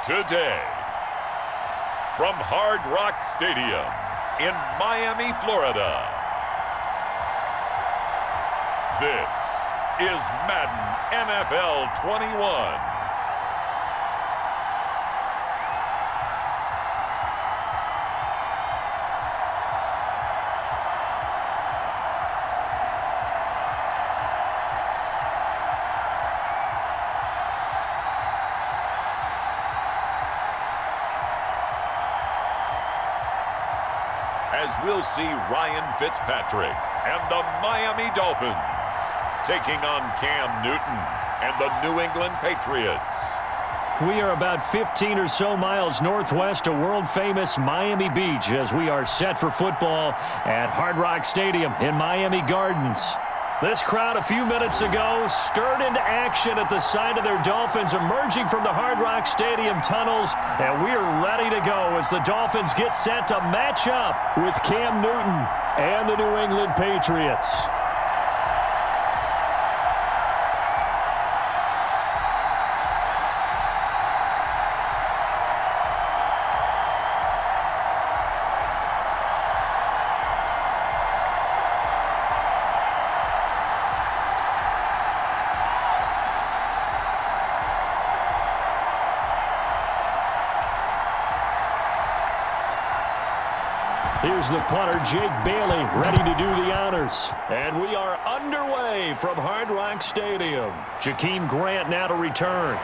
Today, from Hard Rock Stadium in Miami, Florida, this is Madden NFL 21. As we'll see Ryan Fitzpatrick and the Miami Dolphins taking on Cam Newton and the New England Patriots. We are about 15 or so miles northwest of world-famous Miami Beach as we are set for football at Hard Rock Stadium in Miami Gardens. This crowd a few minutes ago stirred into action at the sight of their Dolphins emerging from the Hard Rock Stadium tunnels, and we're ready to go as the Dolphins get set to match up with Cam Newton and the New England Patriots. Here's the punter, Jake Bailey, ready to do the honors. And we are underway from Hard Rock Stadium. Jakeem Grant now to return.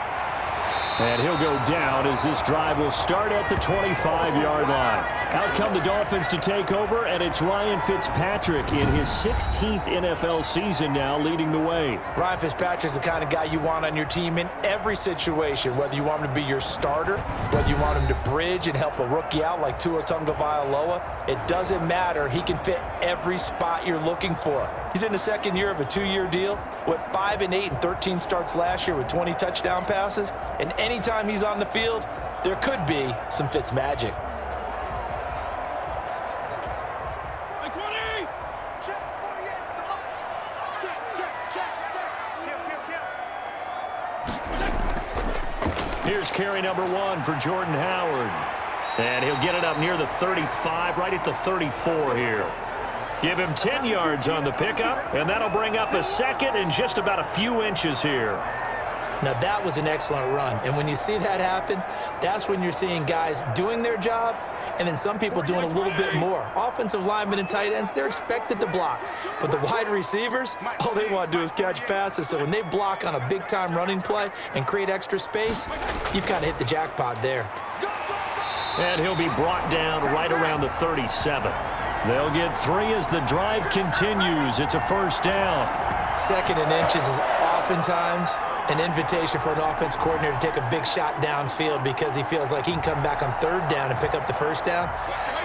And he'll go down as this drive will start at the 25-yard line. Out come the Dolphins to take over, and it's Ryan Fitzpatrick in his 16th NFL season now leading the way. Ryan Fitzpatrick's the kind of guy you want on your team in every situation, whether you want him to be your starter, whether you want him to bridge and help a rookie out like Tua Tagovailoa. It doesn't matter. He can fit every spot you're looking for. He's in the second year of a 2-year deal, went 5-8 and 13 starts last year with 20 touchdown passes, and anytime he's on the field, there could be some Fitz magic. Here's carry number 1 for Jordan Howard. And he'll get it up near the 35, right at the 34 here. Give him 10 yards on the pickup, and that'll bring up a second and just about a few inches here. Now, that was an excellent run. And when you see that happen, that's when you're seeing guys doing their job and then some people doing a little bit more. Offensive linemen and tight ends, they're expected to block. But the wide receivers, all they want to do is catch passes. So when they block on a big-time running play and create extra space, you've kind of hit the jackpot there. And he'll be brought down right around the 37. They'll get 3 as the drive continues. It's a first down. Second and inches is oftentimes an invitation for an offense coordinator to take a big shot downfield because he feels like he can come back on third down and pick up the first down.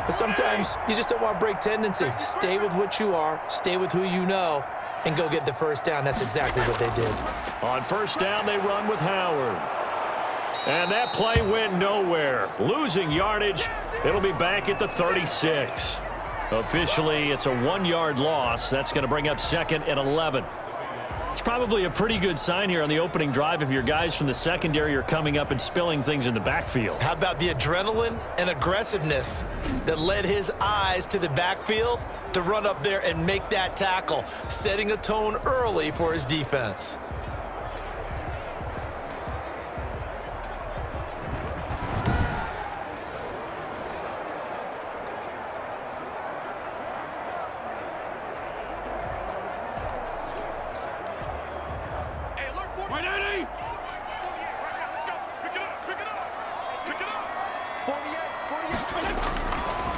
But sometimes you just don't want to break tendency. Stay with what you are, stay with who you know, and go get the first down. That's exactly what they did. On first down, they run with Howard. And that play went nowhere. Losing yardage. It'll be back at the 36. Officially, it's a 1-yard loss. That's going to bring up second and 11. It's probably a pretty good sign here on the opening drive if your guys from the secondary are coming up and spilling things in the backfield. How about the adrenaline and aggressiveness that led his eyes to the backfield to run up there and make that tackle, setting a tone early for his defense.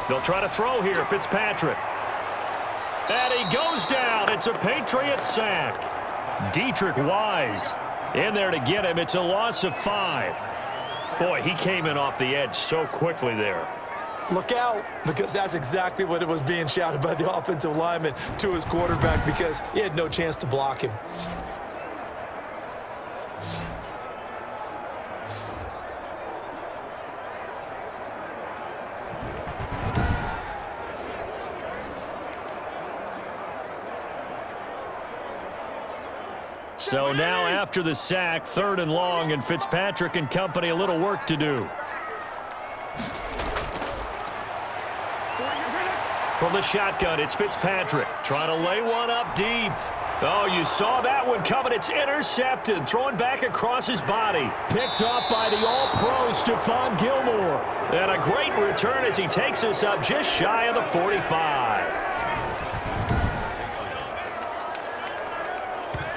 They'll try to throw here, Fitzpatrick. And he goes down. It's a Patriots sack. Dietrich Wise in there to get him. It's a loss of 5. Boy, he came in off the edge so quickly there. Look out, because that's exactly what it was being shouted by the offensive lineman to his quarterback because he had no chance to block him. So now after the sack, 3rd and long, and Fitzpatrick and company a little work to do. From the shotgun, it's Fitzpatrick trying to lay one up deep. Oh, you saw that one coming. It's intercepted. Throwing back across his body. Picked off by the All-Pro, Stephon Gilmore. And a great return as he takes us up just shy of the 45.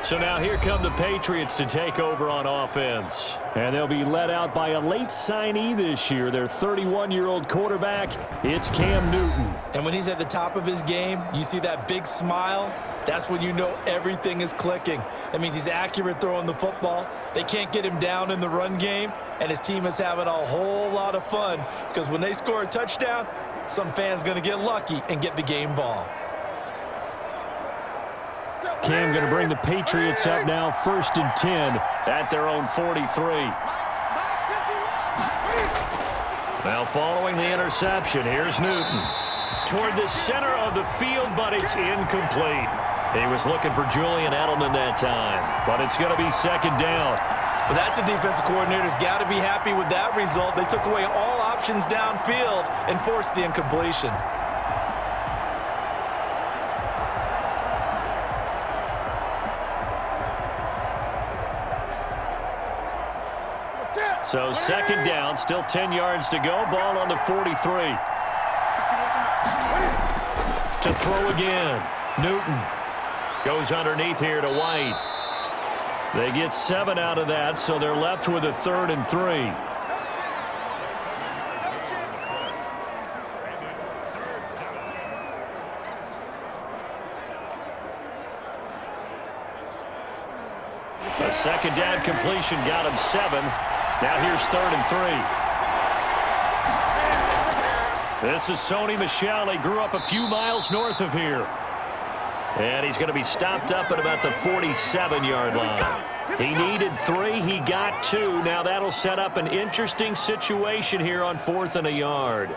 So now here come the Patriots to take over on offense. And they'll be led out by a late signee this year, their 31-year-old quarterback. It's Cam Newton. And when he's at the top of his game, you see that big smile. That's when you know everything is clicking. That means he's accurate throwing the football. They can't get him down in the run game. And his team is having a whole lot of fun because when they score a touchdown, some fan's going to get lucky and get the game ball. Cam going to bring the Patriots up now, 1st and 10 at their own 43. Now following the interception, here's Newton. Toward the center of the field, but it's incomplete. He was looking for Julian Edelman that time, but it's going to be 2nd down. Well, that's a defensive coordinator's got to be happy with that result. They took away all options downfield and forced the incompletion. So 2nd down, still 10 yards to go. Ball on the 43. To throw again. Newton goes underneath here to White. They get 7 out of that, so they're left with a 3rd and 3. A 2nd down completion got him 7. Now here's 3rd and 3. This is Sony Michel. He grew up a few miles north of here. And he's going to be stopped up at about the 47-yard line. He needed 3. He got 2. Now that'll set up an interesting situation here on 4th and a yard.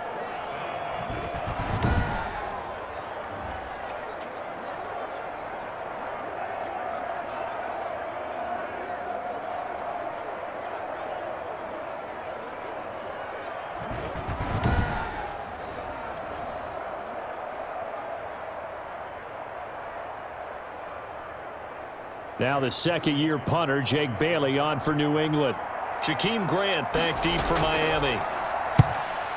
Now the 2nd-year punter, Jake Bailey, on for New England. Jakeem Grant back deep for Miami.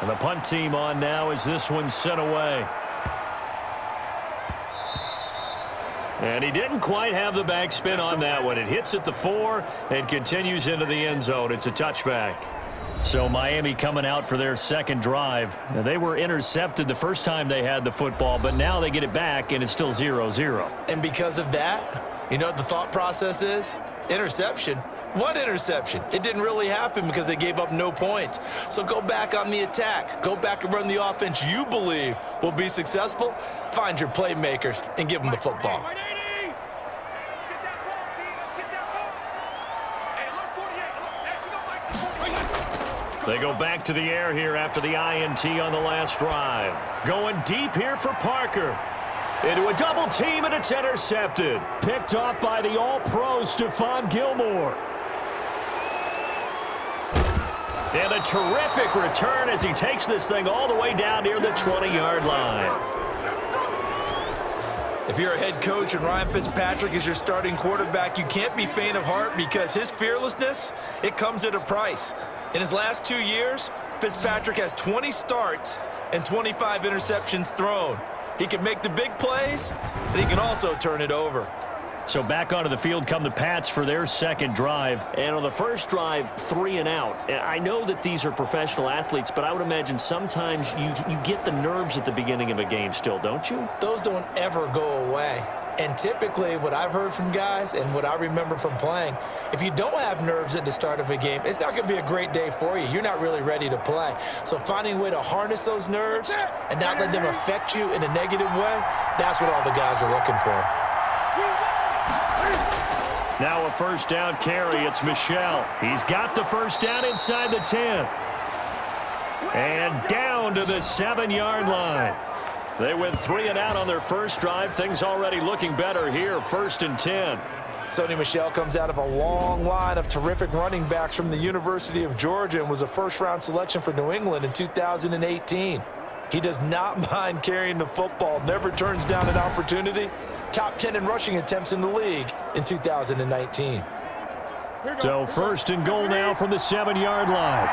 And the punt team on now as this one's sent away. And he didn't quite have the backspin on that one. It hits at the 4 and continues into the end zone. It's a touchback. So Miami coming out for their 2nd drive. Now, they were intercepted the first time they had the football, but now they get it back, and it's still 0-0. And because of that, you know what the thought process is? Interception. What interception? It didn't really happen because they gave up no points. So go back on the attack. Go back and run the offense you believe will be successful. Find your playmakers and give them the football. They go back to the air here after the INT on the last drive. Going deep here for Parker. Into a double team, and it's intercepted. Picked off by the All-Pro, Stephon Gilmore. And a terrific return as he takes this thing all the way down near the 20-yard line. If you're a head coach and Ryan Fitzpatrick is your starting quarterback, you can't be faint of heart because his fearlessness, it comes at a price. In his last 2 years, Fitzpatrick has 20 starts and 25 interceptions thrown. He can make the big plays, and he can also turn it over. So back onto the field come the Pats for their 2nd drive. And on the first drive, 3 and out. I know that these are professional athletes, but I would imagine sometimes you get the nerves at the beginning of a game still, don't you? Those don't ever go away. And typically what I've heard from guys and what I remember from playing, if you don't have nerves at the start of a game, it's not going to be a great day for you. You're not really ready to play. So finding a way to harness those nerves and not let them affect you in a negative way, that's what all the guys are looking for. Now a 1st down carry. It's Michel. He's got the 1st down inside the 10. And down to the 7-yard line. They went 3 and out on their first drive. Things already looking better here. 1st and 10. Sony Michel comes out of a long line of terrific running backs from the University of Georgia and was a first-round selection for New England in 2018. He does not mind carrying the football, never turns down an opportunity. Top 10 in rushing attempts in the league in 2019. So first and goal now from the 7-yard line.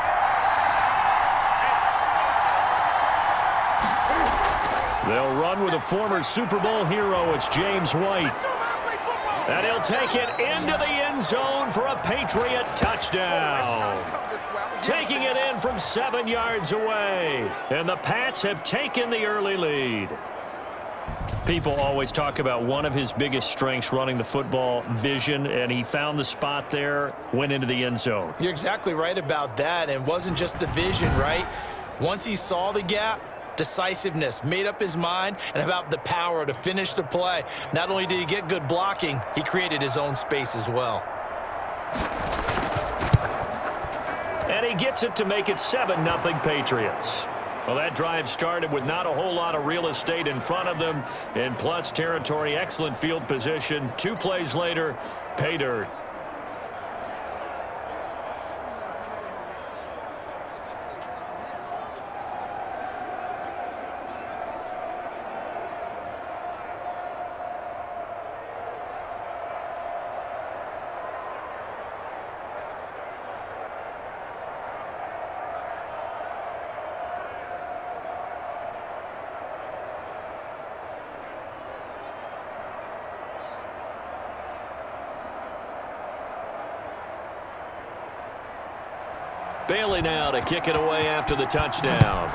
They'll run with a former Super Bowl hero. It's James White. And he'll take it into the end zone for a Patriot touchdown. Taking it in from 7 yards away. And the Pats have taken the early lead. People always talk about one of his biggest strengths running the football, vision, and he found the spot there, went into the end zone. You're exactly right about that. And it wasn't just the vision, right? Once he saw the gap, decisiveness, made up his mind, and about the power to finish the play. Not only did he get good blocking, he created his own space as well. And he gets it to make it 7-0 Patriots. Well, that drive started with not a whole lot of real estate in front of them. In plus territory, excellent field position. 2 plays later, pay dirt. Bailey now to kick it away after the touchdown.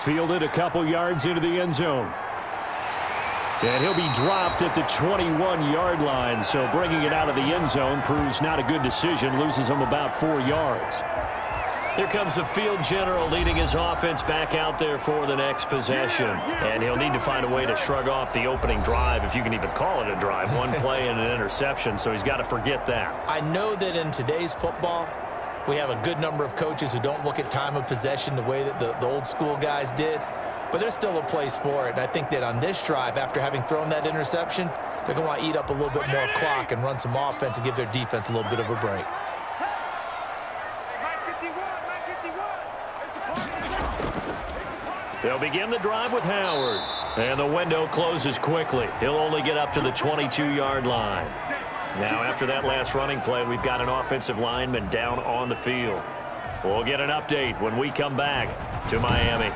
Fielded a couple yards into the end zone. And he'll be dropped at the 21-yard line, so bringing it out of the end zone proves not a good decision, loses him about 4 yards. Here comes the field general leading his offense back out there for the next possession. And he'll need to find a way to shrug off the opening drive, if you can even call it a drive. 1 play and an interception, so he's got to forget that. I know that in today's football, we have a good number of coaches who don't look at time of possession the way that the old school guys did. But there's still a place for it. And I think that on this drive, after having thrown that interception, they're going to want to eat up a little bit more clock and run some offense and give their defense a little bit of a break. They'll begin the drive with Howard. And the window closes quickly. He'll only get up to the 22-yard line. Now, after that last running play, we've got an offensive lineman down on the field. We'll get an update when we come back to Miami.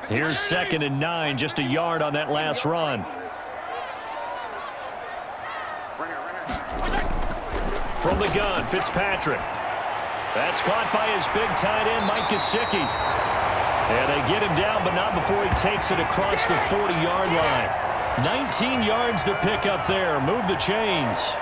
Here's 2nd and 9, just a yard on that last run. From the gun, Fitzpatrick. That's caught by his big tight end, Mike Gesicki. And they get him down, but not before he takes it across the 40-yard line. 19 yards to pick up there. Move the chains.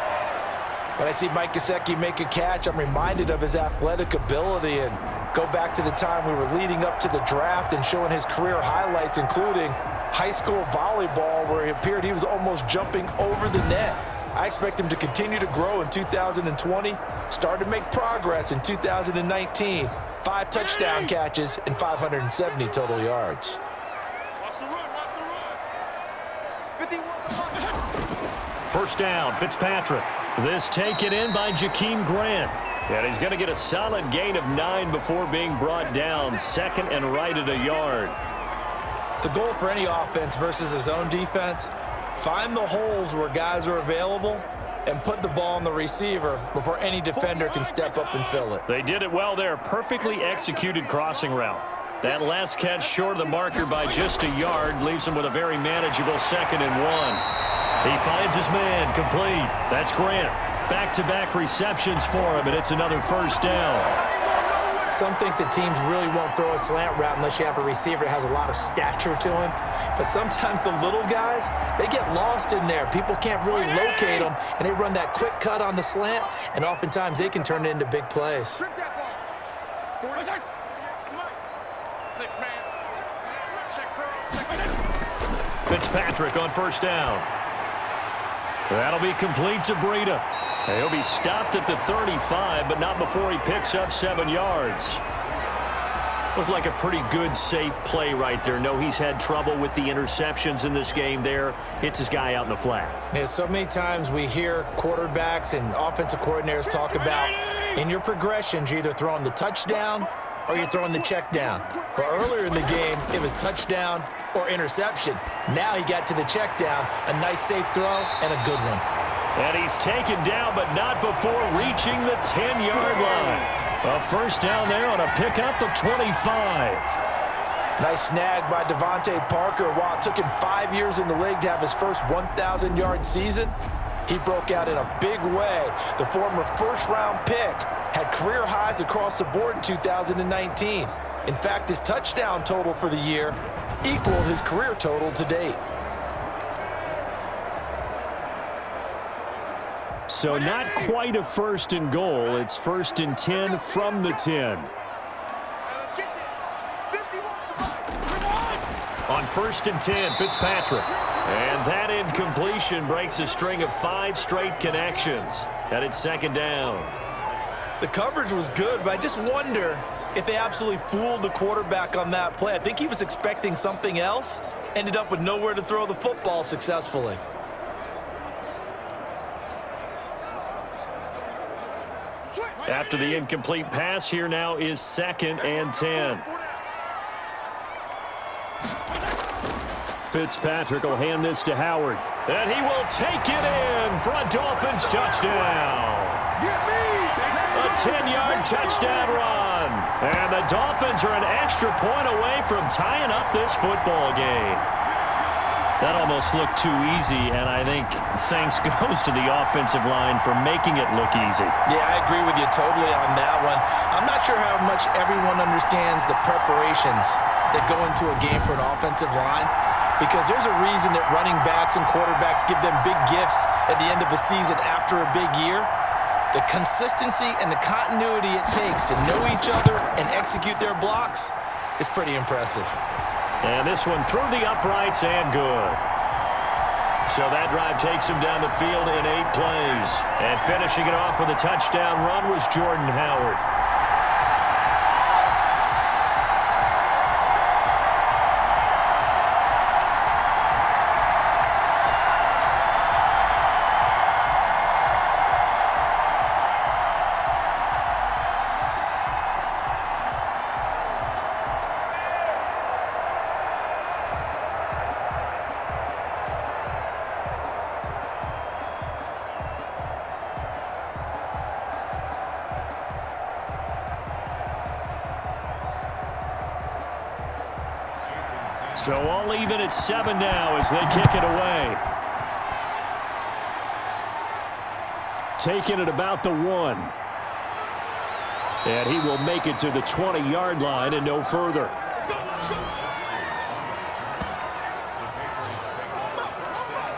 When I see Mike Gesicki make a catch, I'm reminded of his athletic ability and go back to the time we were leading up to the draft and showing his career highlights, including high school volleyball, where it appeared he was almost jumping over the net. I expect him to continue to grow in 2020, start to make progress in 2019. 5 touchdown catches and 570 total yards. First down, Fitzpatrick. This taken in by Jakeem Grant. And he's going to get a solid gain of 9 before being brought down. 2nd and right at a yard. The goal for any offense versus his own defense, find the holes where guys are available and put the ball on the receiver before any defender can step up and fill it. They did it well there. Perfectly executed crossing route. That last catch short of the marker by just a yard leaves him with a very manageable 2nd and 1. He finds his man, complete. That's Grant. Back-to-back receptions for him, and it's another first down. Some think that teams really won't throw a slant route unless you have a receiver that has a lot of stature to him. But sometimes the little guys, they get lost in there. People can't really locate them, and they run that quick cut on the slant, and oftentimes they can turn it into big plays. Fitzpatrick on first down. That'll be complete to Breida. He'll be stopped at the 35, but not before he picks up 7 yards. Looked like a pretty good, safe play right there. No, he's had trouble with the interceptions in this game there. Hits his guy out in the flat. Yeah, so many times we hear quarterbacks and offensive coordinators talk about in your progressions, you're either throwing the touchdown or you're throwing the check down. But earlier in the game, it was touchdown or interception. Now he got to the check down, a nice safe throw and a good one. And he's taken down, but not before reaching the 10-yard line. A first down there on a pickup of 25. Nice snag by Devontae Parker. While it took him 5 years in the league to have his first 1,000-yard season, he broke out in a big way. The former first-round pick had career highs across the board in 2019. In fact, his touchdown total for the year equaled his career total to date. So not quite a first and goal. It's first and 10 from the 10. On first and 10, Fitzpatrick. And that incompletion breaks a string of 5 straight connections. And it's second down. The coverage was good, but I just wonder if they absolutely fooled the quarterback on that play. I think he was expecting something else. Ended up with nowhere to throw the football successfully. After the incomplete pass, here now is second and 10. Fitzpatrick will hand this to Howard. And he will take it in for a Dolphins touchdown. A 10-yard touchdown run. And the Dolphins are an extra point away from tying up this football game. That almost looked too easy, and I think thanks goes to the offensive line for making it look easy. Yeah, I agree with you totally on that one. I'm not sure how much everyone understands the preparations that go into a game for an offensive line, because there's a reason that running backs and quarterbacks give them big gifts at the end of the season after a big year. The consistency and the continuity it takes to know each other and execute their blocks is pretty impressive. And this one through the uprights and good. So that drive takes him down the field in 8 plays. And finishing it off with a touchdown run was Jordan Howard. So all even at 7 now as they kick it away. Taking it about the 1. And he will make it to the 20-yard line and no further.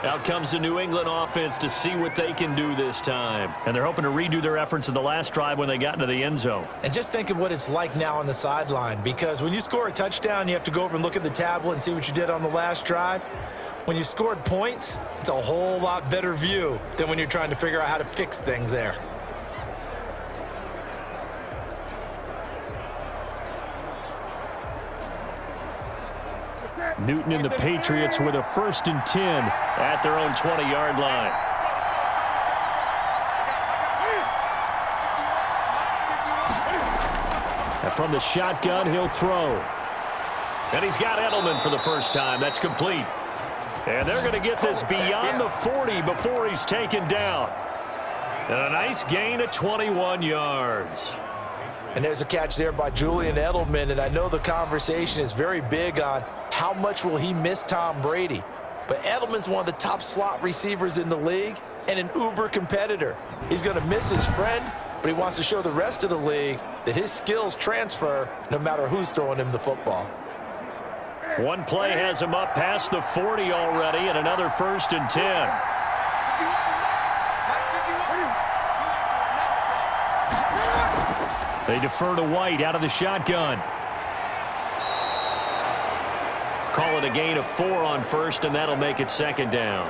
Out comes the New England offense to see what they can do this time. And they're hoping to redo their efforts in the last drive when they got into the end zone. And just think of what it's like now on the sideline, because when you score a touchdown, you have to go over and look at the tablet and see what you did on the last drive. When you scored points, it's a whole lot better view than when you're trying to figure out how to fix things there. Newton and the Patriots with a first and 10 at their own 20-yard line. And from the shotgun, he'll throw. And he's got Edelman for the first time. That's complete. And they're going to get this beyond the 40 before he's taken down. And a nice gain of 21 yards. And there's a catch there by Julian Edelman, and I know the conversation is very big on how much will he miss Tom Brady. But Edelman's one of the top slot receivers in the league and an uber competitor. He's going to miss his friend, but he wants to show the rest of the league that his skills transfer no matter who's throwing him the football. One play has him up past the 40 already, and another 1st and 10. They defer to White out of the shotgun. Call it a gain of 4 on 1st, and that'll make it 2nd down.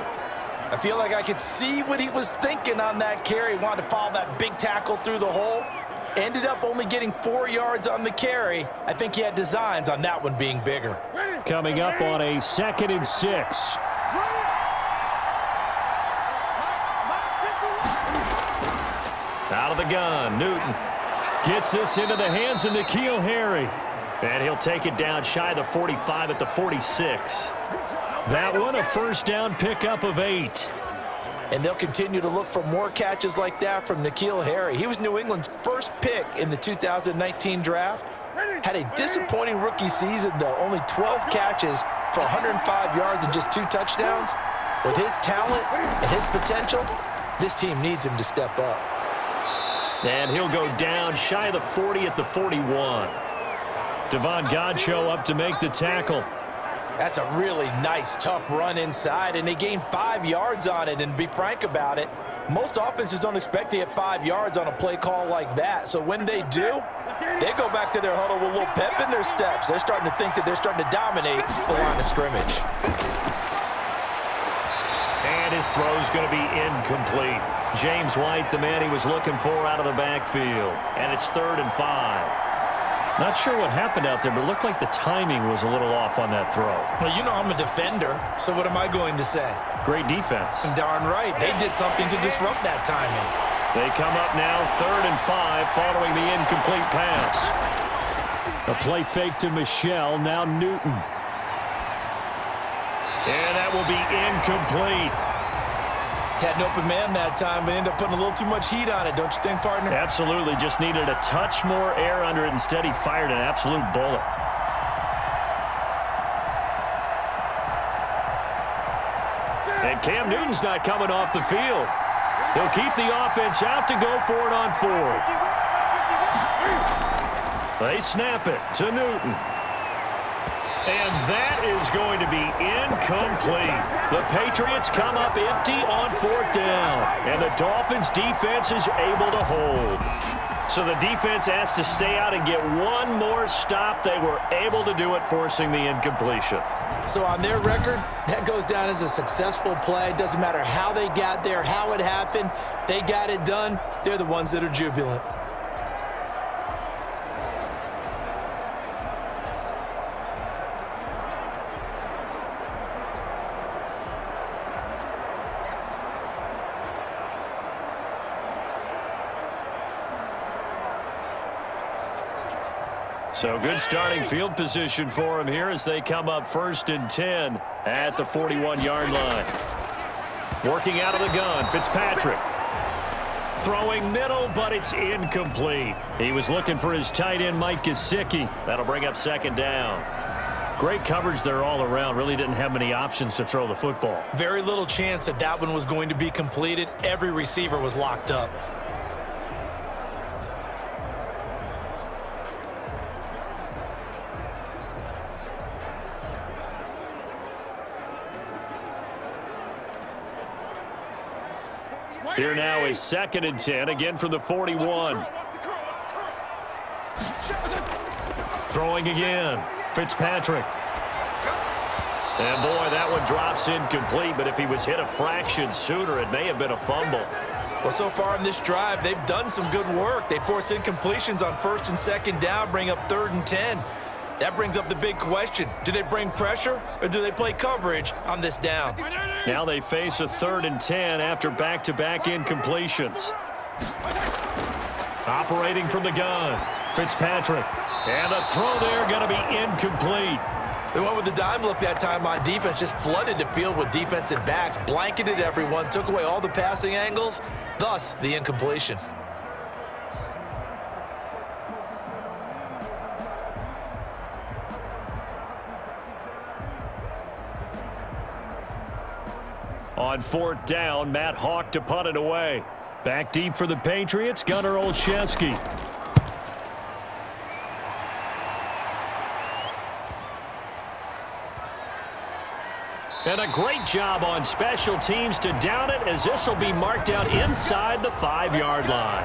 I feel like I could see what he was thinking on that carry. Wanted to follow that big tackle through the hole. Ended up only getting 4 yards on the carry. I think he had designs on that one being bigger. Coming up on a 2nd and 6. Out of the gun, Newton gets this into the hands of N'Keal Harry. And he'll take it down shy of the 45 at the 46. That one a 1st down pickup of 8. And they'll continue to look for more catches like that from N'Keal Harry. He was New England's first pick in the 2019 draft. Had a disappointing rookie season, though. Only 12 catches for 105 yards and just 2 touchdowns. With his talent and his potential, this team needs him to step up. And he'll go down shy of the 40 at the 41. Devon Godchaux up to make the tackle. That's a really nice, tough run inside, and they gained 5 yards on it. And to be frank about it, most offenses don't expect to get 5 yards on a play call like that. So when they do, they go back to their huddle with a little pep in their steps. They're starting to think that they're starting to dominate the line of scrimmage. And his throw's going to be incomplete. James White, the man he was looking for out of the backfield. And it's 3rd and 5. Not sure what happened out there, but it looked like the timing was a little off on that throw. Well, you know I'm a defender, so what am I going to say? Great defense. Darn right. They did something to disrupt that timing. They come up now 3rd and 5 following the incomplete pass. A play fake to Michelle, now Newton. And that will be incomplete. Had an open man that time, but ended up putting a little too much heat on it, don't you think, partner? Absolutely. Just needed a touch more air under it. Instead, he fired an absolute bullet. And Cam Newton's not coming off the field. He'll keep the offense out to go for it on 4th. They snap it to Newton. And that is going to be incomplete. The Patriots come up empty on 4th down. And the Dolphins defense is able to hold. So the defense has to stay out and get one more stop. They were able to do it, forcing the incompletion. So on their record, that goes down as a successful play. Doesn't matter how they got there, how it happened. They got it done. They're the ones that are jubilant. So good starting field position for him here as they come up 1st and 10 at the 41-yard line. Working out of the gun, Fitzpatrick. Throwing middle, but it's incomplete. He was looking for his tight end, Mike Gesicki. That'll bring up 2nd down. Great coverage there all around. Really didn't have many options to throw the football. Very little chance that that one was going to be completed. Every receiver was locked up. Here now is 2nd and 10, again from the 41. Throwing again, Fitzpatrick. And boy, that one drops incomplete, but if he was hit a fraction sooner, it may have been a fumble. Well, so far in this drive, they've done some good work. They force incompletions on 1st and 2nd down, bring up 3rd and 10. That brings up the big question. Do they bring pressure or do they play coverage on this down? Now they face a 3rd and 10 after back-to-back incompletions. Operating from the gun, Fitzpatrick. And the throw there going to be incomplete. They went with the dime look that time on defense, just flooded the field with defensive backs, blanketed everyone, took away all the passing angles, thus the incompletion. On 4th down, Matt Hawk to punt it away. Back deep for the Patriots, Gunnar Olszewski. And a great job on special teams to down it, as this will be marked out inside the 5-yard line.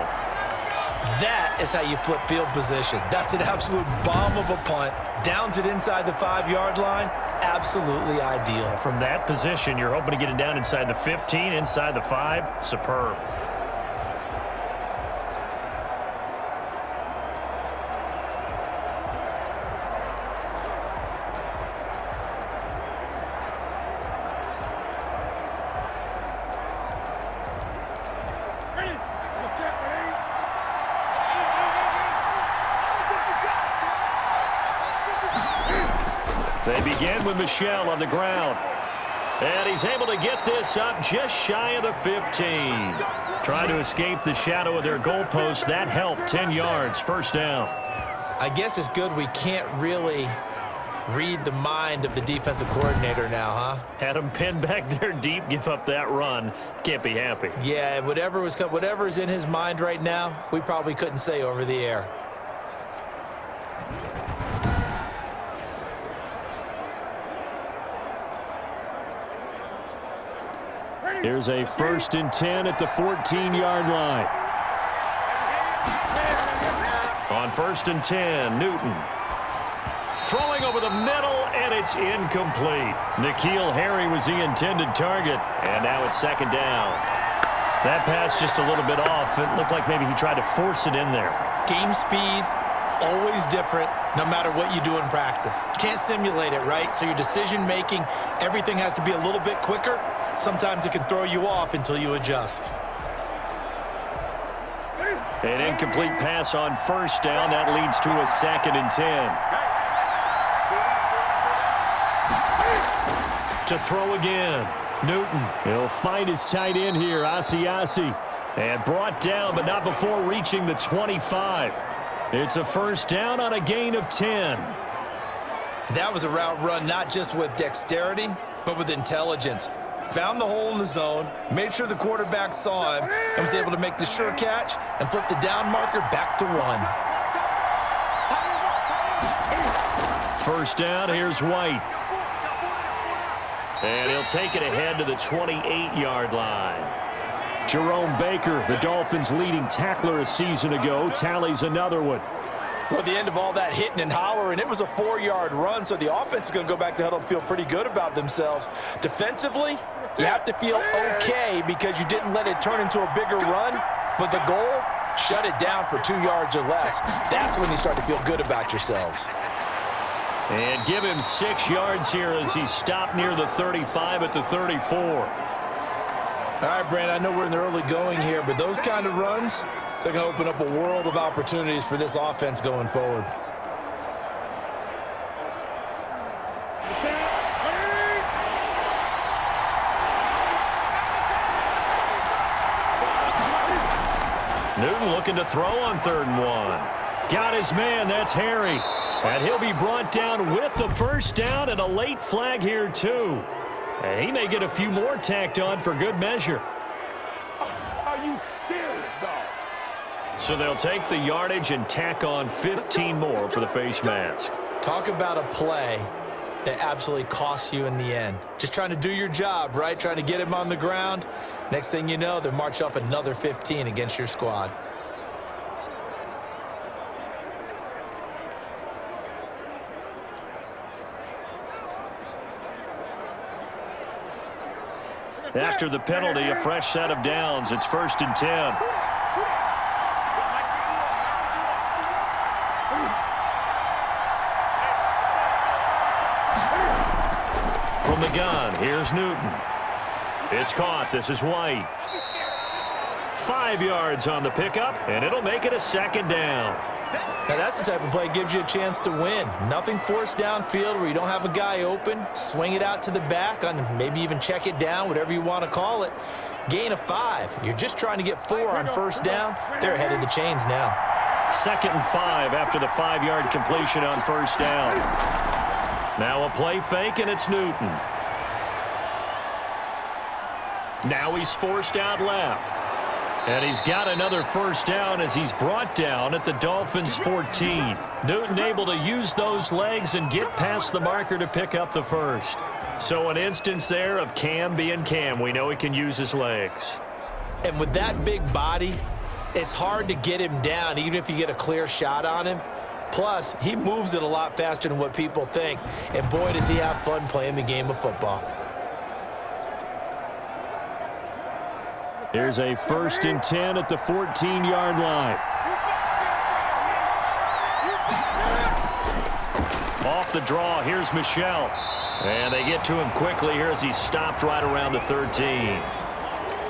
That is how you flip field position. That's an absolute bomb of a punt. Downs it inside the 5-yard line. Absolutely ideal. From that position, you're hoping to get it down inside the 15, inside the 5. Superb. They begin with Michel on the ground. And he's able to get this up just shy of the 15. Trying to escape the shadow of their goalpost. That helped. 10 yards, first down. I guess it's good we can't really read the mind of the defensive coordinator now, huh? Had him pinned back there deep, give up that run. Can't be happy. Yeah, whatever's in his mind right now, we probably couldn't say over the air. Here's a 1st and 10 at the 14-yard line. On 1st and 10, Newton. Throwing over the middle, and it's incomplete. N'Keal Harry was the intended target, and now it's 2nd down. That pass just a little bit off. It looked like maybe he tried to force it in there. Game speed, always different, no matter what you do in practice. You can't simulate it, right? So your decision-making, everything has to be a little bit quicker. Sometimes it can throw you off until you adjust. An incomplete pass on 1st down. That leads to a 2nd and 10. To throw again. Newton. He'll find his tight end here, Asiasi. And brought down, but not before reaching the 25. It's a 1st down on a gain of 10. That was a route run not just with dexterity, but with intelligence. Found the hole in the zone, made sure the quarterback saw him, and was able to make the sure catch and flip the down marker back to 1. 1st down, here's White. And he'll take it ahead to the 28-yard line. Jerome Baker, the Dolphins' leading tackler a season ago, tallies another one. Well, at the end of all that hitting and hollering, it was a 4-yard run, so the offense is going to go back to huddle and feel pretty good about themselves. Defensively, you have to feel okay because you didn't let it turn into a bigger run, but the goal, shut it down for 2 yards or less. That's when you start to feel good about yourselves. And give him 6 yards here as he stopped near the 35 at the 34. All right, Brand, I know we're in the early going here, but those kind of runs, they're going to open up a world of opportunities for this offense going forward. Newton looking to throw on 3rd and 1. Got his man, that's Harry. And he'll be brought down with the 1st down and a late flag here too. And he may get a few more tacked on for good measure. Are you serious, dog? So they'll take the yardage and tack on 15 more for the face mask. Talk about a play that absolutely costs you in the end. Just trying to do your job, right? Trying to get him on the ground. Next thing you know, they're marching off another 15 against your squad. After the penalty, a fresh set of downs. It's 1st and 10. From the gun, here's Newton. It's caught. This is White. 5 yards on the pickup, and it'll make it a 2nd down. Now that's the type of play that gives you a chance to win. Nothing forced downfield where you don't have a guy open. Swing it out to the back, on maybe even check it down, whatever you want to call it. Gain of 5. You're just trying to get 4 on 1st down. They're ahead of the chains now. 2nd and 5 after the 5-yard completion on 1st down. Now a play fake, and it's Newton. Now he's forced out left. And he's got another first down as he's brought down at the Dolphins' 14. Newton able to use those legs and get past the marker to pick up the first. So an instance there of Cam being Cam. We know he can use his legs. And with that big body, it's hard to get him down, even if you get a clear shot on him. Plus, he moves it a lot faster than what people think. And boy, does he have fun playing the game of football. Here's a 1st and 10 at the 14-yard line. Off the draw, here's Michel. And they get to him quickly here as he stopped right around the 13.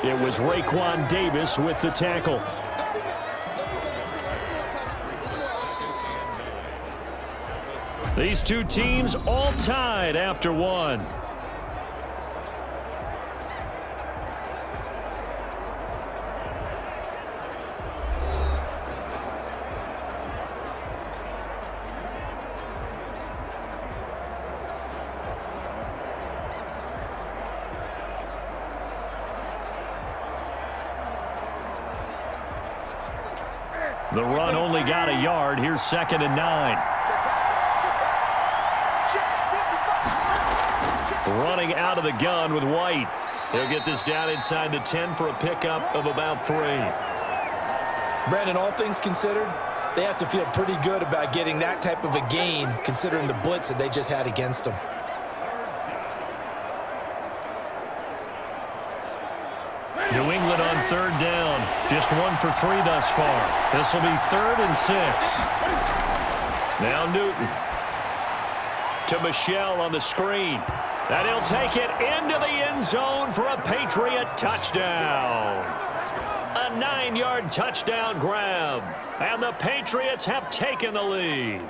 It was Raekwon Davis with the tackle. These two teams all tied after one. The run only got a yard. Here's 2nd and 9. Running out of the gun with White. He'll get this down inside the 10 for a pickup of about 3. Brandon, all things considered, they have to feel pretty good about getting that type of a gain, considering the blitz that they just had against them. New England on 3rd down. Just 1 for 3 thus far. This will be 3rd and 6. Now Newton. To Michel on the screen. And he'll take it into the end zone for a Patriot touchdown. A 9-yard touchdown grab. And the Patriots have taken the lead.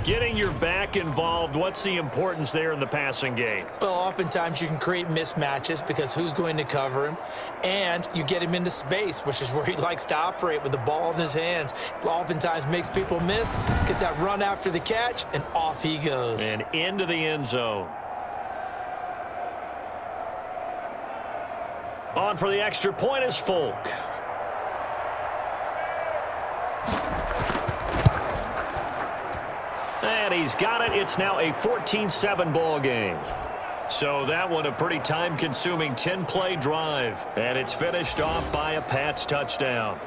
Getting your back involved, what's the importance there in the passing game? Well, oftentimes you can create mismatches because who's going to cover him? And you get him into space, which is where he likes to operate with the ball in his hands. Oftentimes makes people miss, gets that run after the catch, and off he goes. And into the end zone. On for the extra point is Folk. And he's got it. It's now a 14-7 ball game. So that one a pretty time-consuming 10-play drive. And it's finished off by a Pats touchdown.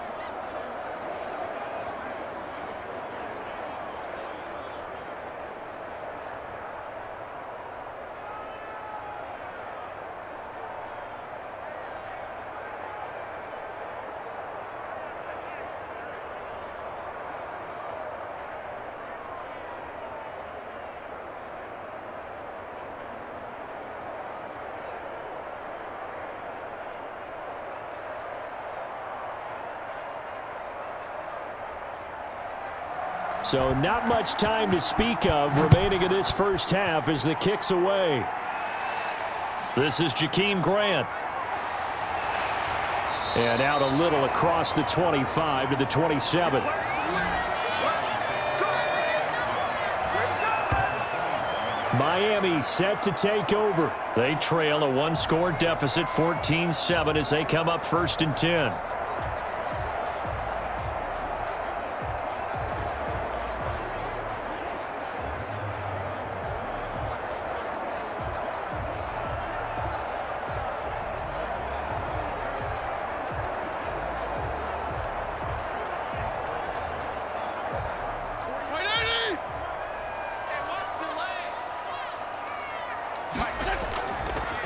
So not much time to speak of remaining in this first half as the kick's away. This is Jakeem Grant. And out a little across the 25 to the 27. Miami set to take over. They trail a one-score deficit, 14-7, as they come up 1st and 10.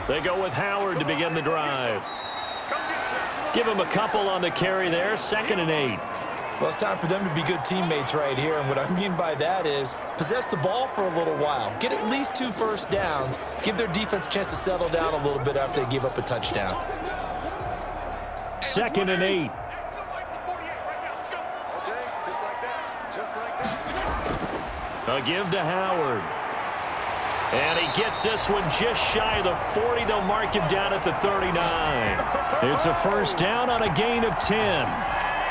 They go with Howard to begin the drive. Give him a couple on the carry there. 2nd and 8. Well, it's time for them to be good teammates right here. And what I mean by that is possess the ball for a little while. Get at least 2 first downs. Give their defense a chance to settle down a little bit after they give up a touchdown. 2nd and 8. A give to Howard. And he gets this one just shy of the 40. They'll mark him down at the 39. It's a first down on a gain of 10.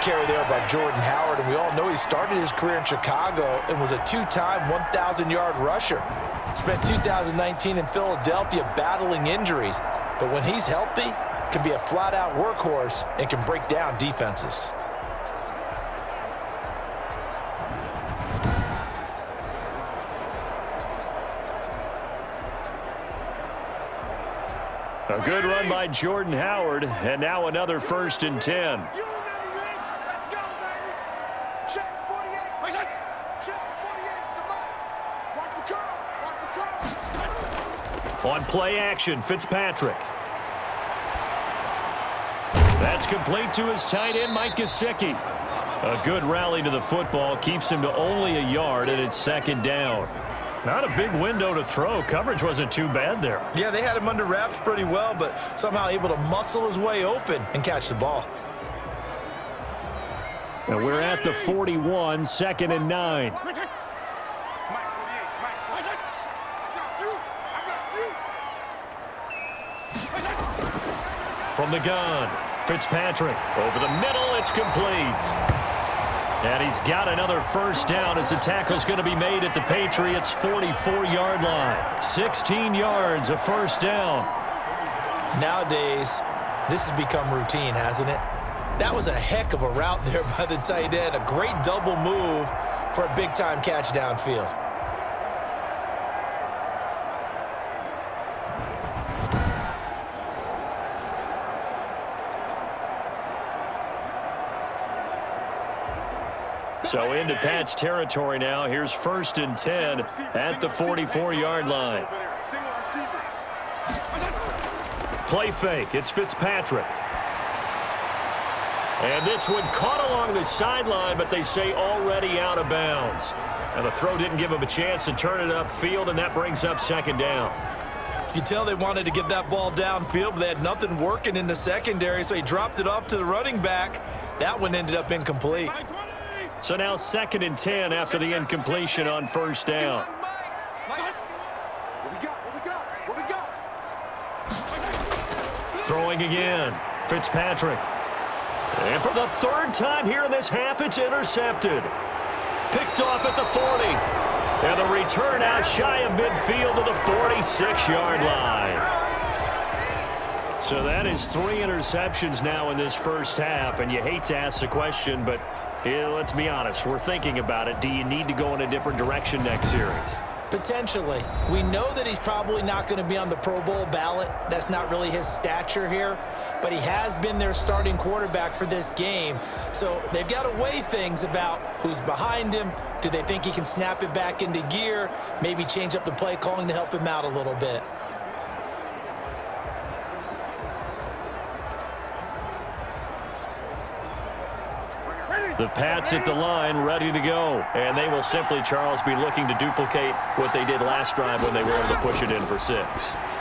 Carry there by Jordan Howard, and we all know he started his career in Chicago and was a 2-time 1,000-yard rusher. Spent 2019 in Philadelphia battling injuries. But when he's healthy, can be a flat-out workhorse and can break down defenses. A good run by Jordan Howard, and now another 1st and 10. On play action, Fitzpatrick. That's complete to his tight end, Mike Gesicki. A good rally to the football keeps him to only a yard, and it's 2nd down. Not a big window to throw. Coverage wasn't too bad there. Yeah, they had him under wraps pretty well, but somehow able to muscle his way open and catch the ball. And we're at the 41, 2nd and 9. From the gun, Fitzpatrick over the middle, it's complete. And he's got another 1st down as the tackle's going to be made at the Patriots' 44-yard line. 16 yards, a 1st down. Nowadays, this has become routine, hasn't it? That was a heck of a route there by the tight end. A great double move for a big-time catch downfield. So into Pat's territory now. Here's 1st and 10 at the 44-yard line. Play fake. It's Fitzpatrick. And this one caught along the sideline, but they say already out of bounds. And the throw didn't give him a chance to turn it upfield, and that brings up 2nd down. You could tell they wanted to get that ball downfield, but they had nothing working in the secondary, so he dropped it off to the running back. That one ended up incomplete. So now 2nd and 10 after the incompletion on 1st down. Throwing again. Fitzpatrick. And for the 3rd time here in this half, it's intercepted. Picked off at the 40. And the return out shy of midfield to the 46-yard line. So that is 3 interceptions now in this 1st half. And you hate to ask the question, but let's be honest. We're thinking about it. Do you need to go in a different direction next series? Potentially. We know that he's probably not going to be on the Pro Bowl ballot. That's not really his stature here. But he has been their starting quarterback for this game. So they've got to weigh things about who's behind him. Do they think he can snap it back into gear? Maybe change up the play calling to help him out a little bit. The Pats at the line, ready to go. And they will simply, Charles, be looking to duplicate what they did last drive when they were able to push it in for 6.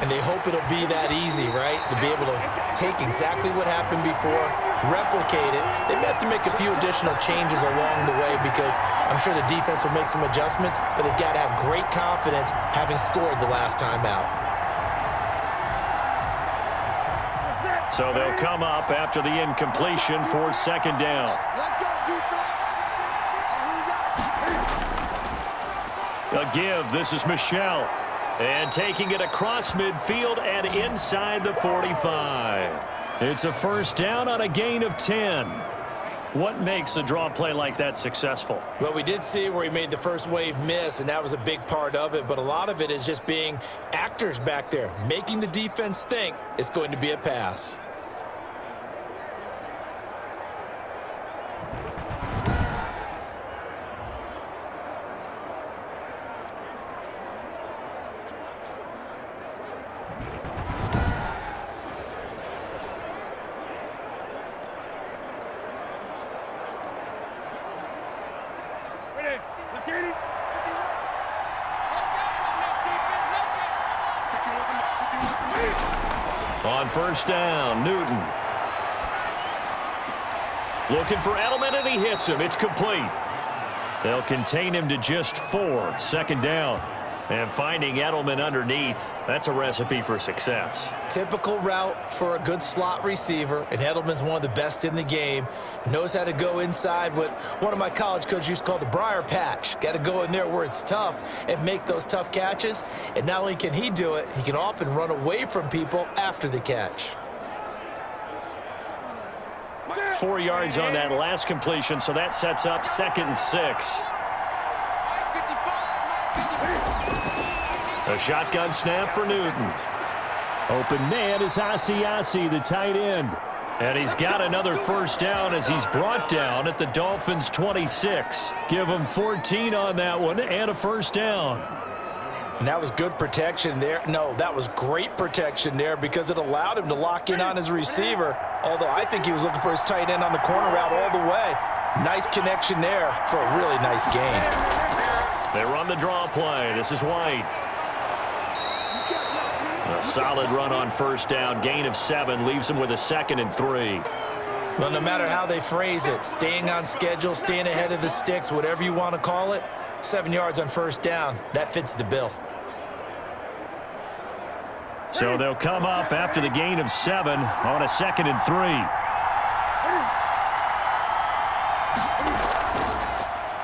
And they hope it'll be that easy, right? To be able to take exactly what happened before, replicate it. They may have to make a few additional changes along the way because I'm sure the defense will make some adjustments, but they've got to have great confidence having scored the last time out. So they'll come up after the incompletion for 2nd down. A give. This is Michel. And taking it across midfield and inside the 45. It's a 1st down on a gain of 10. What makes a draw play like that successful? Well, we did see where he made the first wave miss, and that was a big part of it. But a lot of it is just being actors back there, making the defense think it's going to be a pass. On 1st down, Newton. Looking for Edelman, and he hits him. It's complete. They'll contain him to just 4. 2nd down. And finding Edelman underneath, that's a recipe for success. Typical route for a good slot receiver, and Edelman's one of the best in the game. Knows how to go inside what one of my college coaches used to call the briar patch. Got to go in there where it's tough and make those tough catches. And not only can he do it, he can often run away from people after the catch. 4 yards on that last completion, so that sets up 2nd and 6. A shotgun snap for Newton. Open man is Asiasi, the tight end. And he's got another first down as he's brought down at the Dolphins' 26. Give him 14 on that one and a first down. And that was good protection there. No, that was great protection there because it allowed him to lock in on his receiver. Although I think he was looking for his tight end on the corner route all the way. Nice connection there for a really nice gain. They run the draw play. This is White. A solid run on first down. Gain of 7 leaves him with a 2nd and 3. Well, no matter how they phrase it, staying on schedule, staying ahead of the sticks, whatever you want to call it, 7 yards on first down, that fits the bill. So they'll come up after the gain of 7 on a 2nd and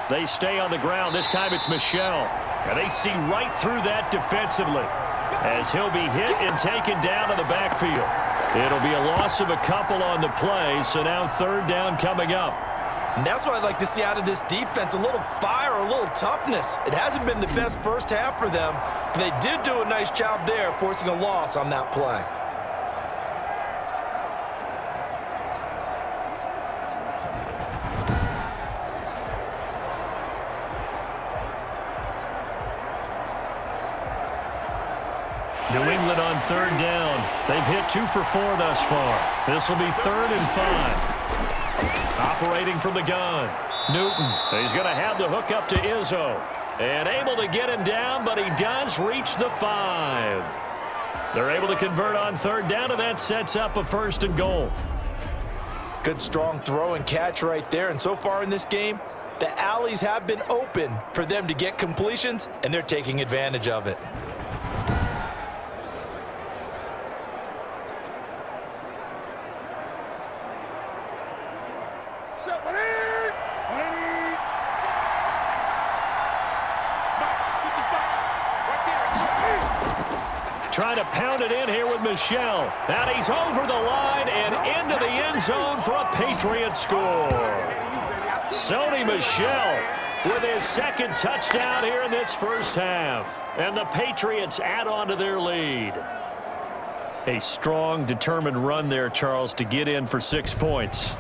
3. They stay on the ground. This time it's Michel. And they see right through that defensively as he'll be hit and taken down in the backfield. It'll be a loss of a couple on the play, so now 3rd down coming up. And that's what I'd like to see out of this defense, a little fire, a little toughness. It hasn't been the best first half for them, but they did do a nice job there, forcing a loss on that play. New England on 3rd down. They've hit 2 for 4 thus far. This will be 3rd and 5. Operating from the gun. Newton. He's going to have the hook up to Izzo. And able to get him down, but he does reach the 5. They're able to convert on 3rd down, and that sets up a 1st and goal. Good strong throw and catch right there. And so far in this game, the alleys have been open for them to get completions, and they're taking advantage of it. Trying to pound it in here with Michel. And he's over the line and into the end zone for a Patriot score. Sony Michel with his 2nd touchdown here in this first half. And the Patriots add on to their lead. A strong, determined run there, Charles, to get in for 6 points.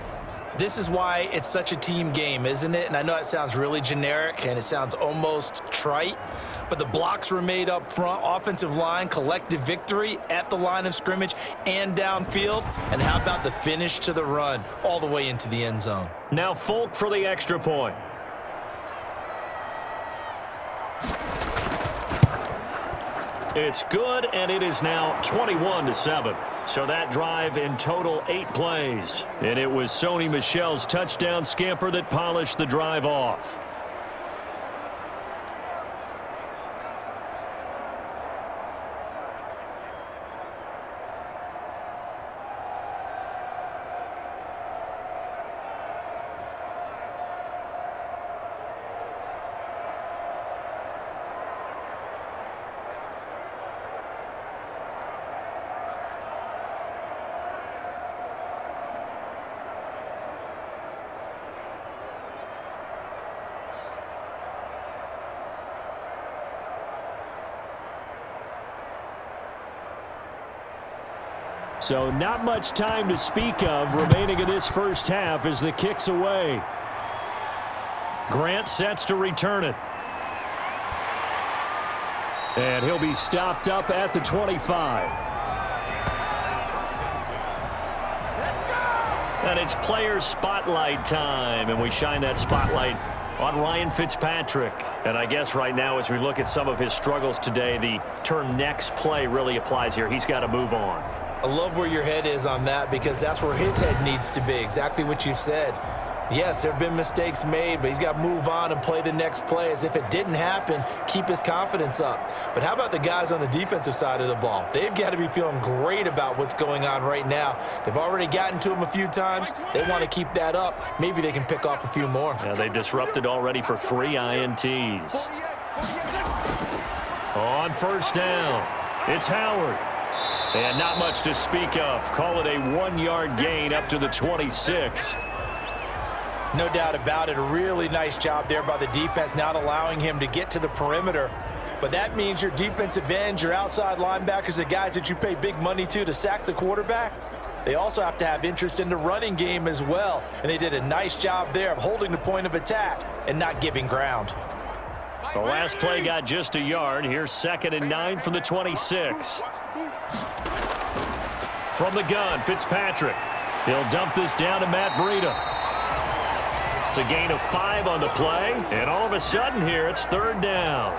This is why it's such a team game, isn't it? And I know it sounds really generic and it sounds almost trite, but the blocks were made up front, offensive line, collective victory at the line of scrimmage and downfield. And how about the finish to the run all the way into the end zone? Now Folk for the extra point. It's good, and it is now 21-7. So that drive in total 8 plays. And it was Sony Michel's touchdown scamper that polished the drive off. So not much time to speak of remaining in this first half as the kick's away. Grant sets to return it. And he'll be stopped up at the 25. And it's player spotlight time, and we shine that spotlight on Ryan Fitzpatrick. And I guess right now as we look at some of his struggles today, the term next play really applies here. He's got to move on. I love where your head is on that because that's where his head needs to be, exactly what you said. Yes, there have been mistakes made, but he's got to move on and play the next play as if it didn't happen, keep his confidence up. But how about the guys on the defensive side of the ball? They've got to be feeling great about what's going on right now. They've already gotten to him a few times. They want to keep that up. Maybe they can pick off a few more. Yeah, they've disrupted already for 3 INTs. On first down, it's Howard. And not much to speak of. Call it a 1-yard gain up to the 26. No doubt about it. A really nice job there by the defense, not allowing him to get to the perimeter. But that means your defensive ends, your outside linebackers, the guys that you pay big money to sack the quarterback, they also have to have interest in the running game as well. And they did a nice job there of holding the point of attack and not giving ground. The last play got just a yard. Here's 2nd and 9 from the 26. From the gun, Fitzpatrick. He'll dump this down to Matt Breida. It's a gain of 5 on the play, and all of a sudden here it's 3rd down.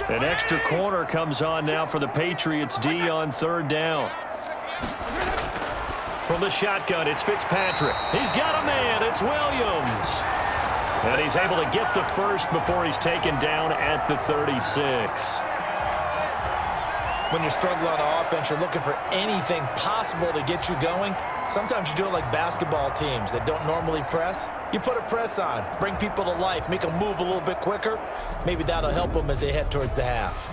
An extra corner comes on now for the Patriots D on 3rd down. From the shotgun, it's Fitzpatrick. He's got a man. It's Williams. And he's able to get the first before he's taken down at the 36. When you're struggling on offense, you're looking for anything possible to get you going. Sometimes you do it like basketball teams that don't normally press. You put a press on, bring people to life, make them move a little bit quicker. Maybe that'll help them as they head towards the half.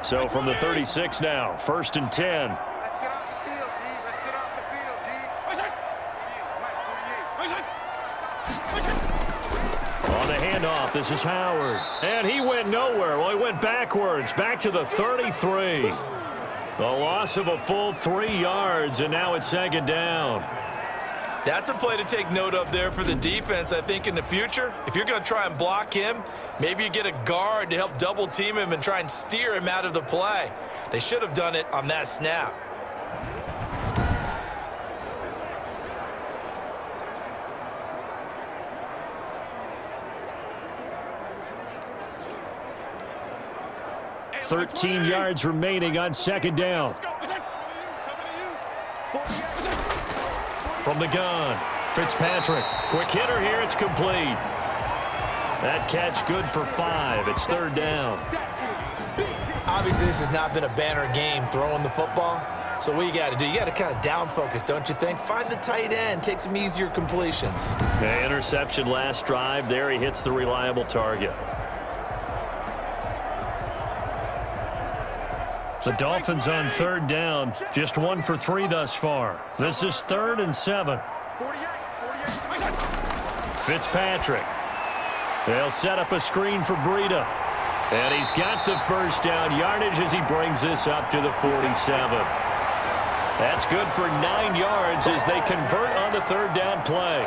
So from the 36 now, 1st and 10. Let's get off the field, D. Let's get off the field, D. On the handoff, this is Howard. And he went nowhere. Well, he went backwards, back to the 33. The loss of a full 3 yards, and now it's 2nd down. That's a play to take note of there for the defense. I think in the future, if you're going to try and block him, maybe you get a guard to help double team him and try and steer him out of the play. They should have done it on that snap. Hey, 13 yards remaining on 2nd down. From the gun, Fitzpatrick. Quick hitter here. It's complete. That catch good for 5. It's 3rd down. Obviously, this has not been a banner game throwing the football. So what you got to do, you got to kind of down focus, don't you think? Find the tight end, take some easier completions. The interception last drive. There he hits the reliable target. The Dolphins on 3rd down, just 1 for 3 thus far. This is 3rd and 7. Fitzpatrick. They'll set up a screen for Breida. And he's got the first down yardage as he brings this up to the 47. That's good for 9 yards as they convert on the 3rd down play.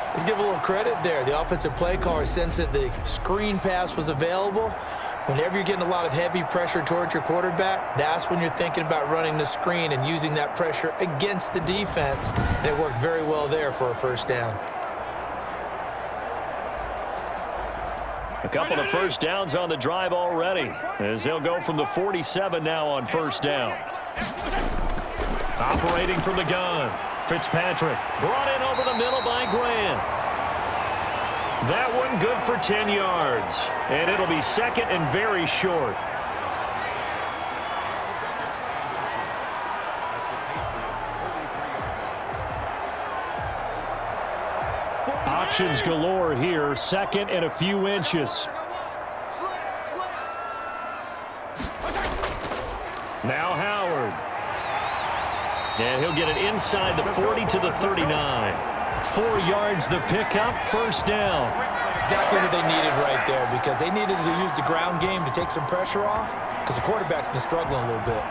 Let's give a little credit there. The offensive play caller sensed that the screen pass was available. Whenever you're getting a lot of heavy pressure towards your quarterback, that's when you're thinking about running the screen and using that pressure against the defense. And it worked very well there for a 1st down. A couple of 1st downs on the drive already as they'll go from the 47 now on 1st down. Operating from the gun, Fitzpatrick brought in over the middle by Grant. That one good for 10 yards, and it'll be 2nd and very short. Options galore here, 2nd and a few inches. Now Howard. And he'll get it inside the 40 to the 39. 4 yards the pickup, 1st down. Exactly what they needed right there, because they needed to use the ground game to take some pressure off, because the quarterback's been struggling a little bit.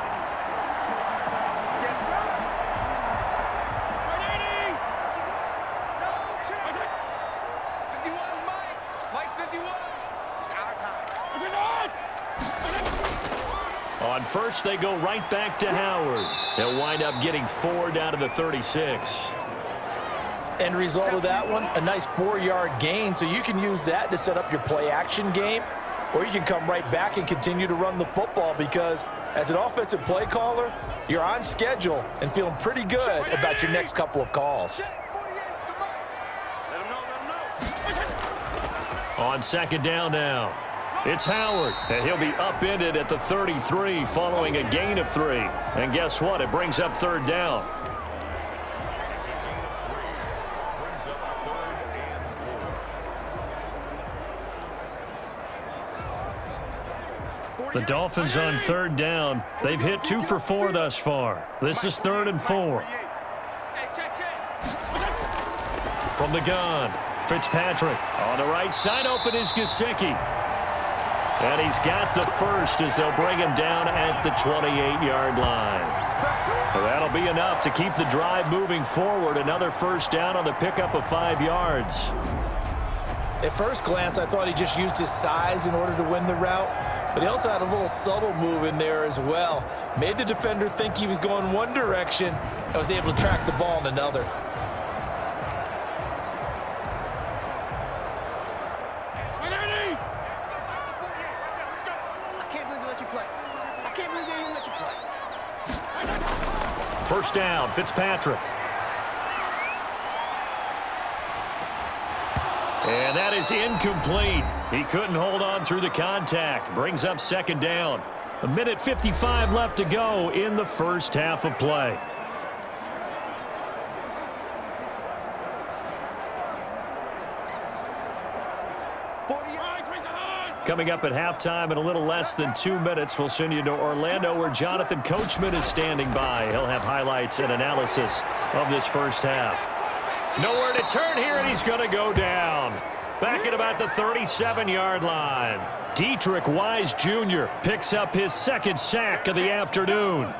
On 1st, they go right back to Howard. They'll wind up getting 4 down to the 36. End result of that one, a nice 4-yard gain, so you can use that to set up your play-action game, or you can come right back and continue to run the football, because as an offensive play caller, you're on schedule and feeling pretty good about your next couple of calls. Let him know. On second down now. It's Howard, and he'll be upended at the 33 following a gain of 3. And guess what? It brings up third down. The Dolphins on third down. They've hit 2 for 4 thus far. This is 3rd and 4. From the gun, Fitzpatrick. On the right side, open is Gesicki. And he's got the first as they'll bring him down at the 28-yard line. Well, that'll be enough to keep the drive moving forward. Another first down on the pickup of 5 yards. At first glance, I thought he just used his size in order to win the route, but he also had a little subtle move in there as well. Made the defender think he was going one direction and was able to track the ball in another. First down, Fitzpatrick. And that is incomplete. He couldn't hold on through the contact. Brings up second down. 1:55 left to go in the first half of play. Coming up at halftime in a little less than 2 minutes, we'll send you to Orlando where Jonathan Coachman is standing by. He'll have highlights and analysis of this first half. Nowhere to turn here, and he's going to go down. Back at about the 37-yard line. Dietrich Wise Jr. picks up his second sack of the afternoon.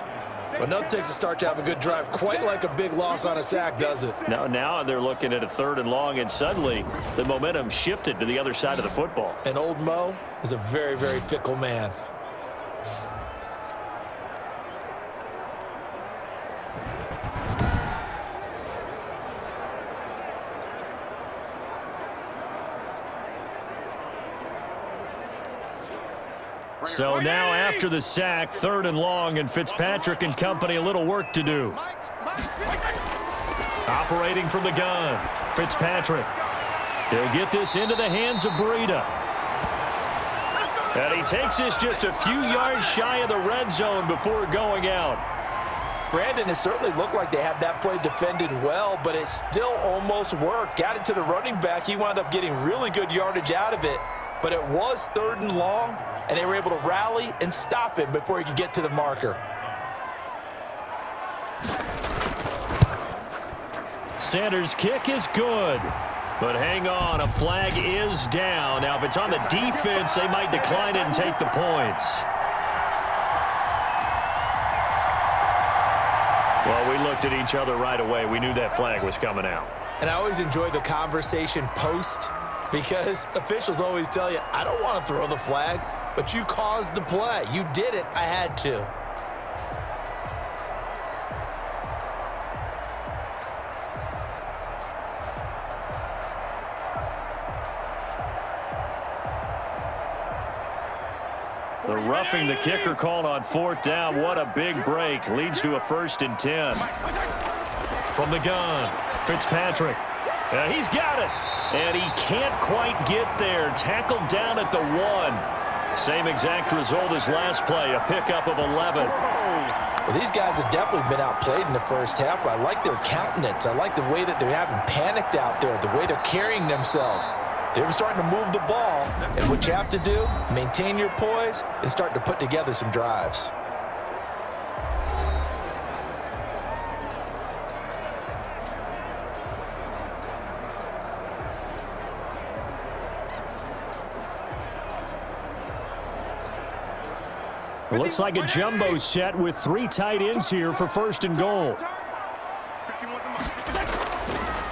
But nothing takes a start to have a good drive quite like a big loss on a sack, does it? Now they're looking at a 3rd and long, and suddenly the momentum shifted to the other side of the football. And old Mo is a very, very fickle man. So now after the sack, 3rd and long, and Fitzpatrick and company a little work to do. Operating from the gun, Fitzpatrick. He'll get this into the hands of Breida. And he takes this just a few yards shy of the red zone before going out. Brandon, it certainly looked like they had that play defended well, but it still almost worked. Got it to the running back. He wound up getting really good yardage out of it, but it was 3rd and long, and they were able to rally and stop him before he could get to the marker. Sanders' kick is good. But hang on, a flag is down. Now, if it's on the defense, they might decline it and take the points. Well, we looked at each other right away. We knew that flag was coming out. And I always enjoy the conversation post because officials always tell you, I don't want to throw the flag, but you caused the play. You did it. I had to. The roughing the kicker called on 4th down. What a big break. Leads to a 1st and 10. From the gun, Fitzpatrick. He's got it. And he can't quite get there. Tackled down at the 1. Same exact result as last play, a pickup of 11. Well, these guys have definitely been outplayed in the first half, but I like their countenance. I like the way that they're having panicked out there, the way they're carrying themselves. They're starting to move the ball, and what you have to do, maintain your poise and start to put together some drives. It looks like a jumbo set with 3 tight ends here for 1st and goal.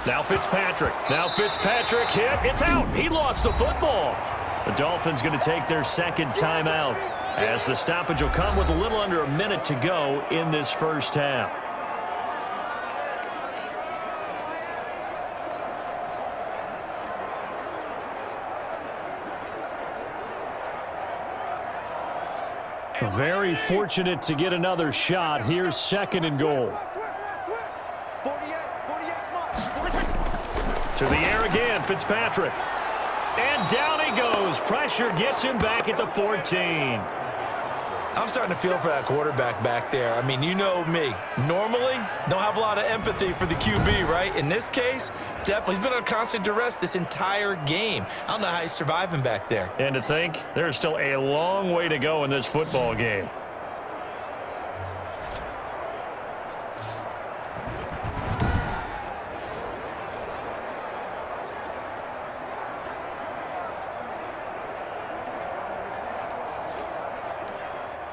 Now Fitzpatrick hit. It's out. He lost the football. The Dolphins going to take their second timeout as the stoppage will come with a little under a minute to go in this first half. Very fortunate to get another shot. Here's 2nd and goal. To the air again, Fitzpatrick. And down he goes. Pressure gets him back at the 14. I'm starting to feel for that quarterback back there. I mean, you know me. Normally, don't have a lot of empathy for the QB, right? In this case, definitely. He's been on constant duress this entire game. I don't know how he's surviving back there. And to think, there's still a long way to go in this football game.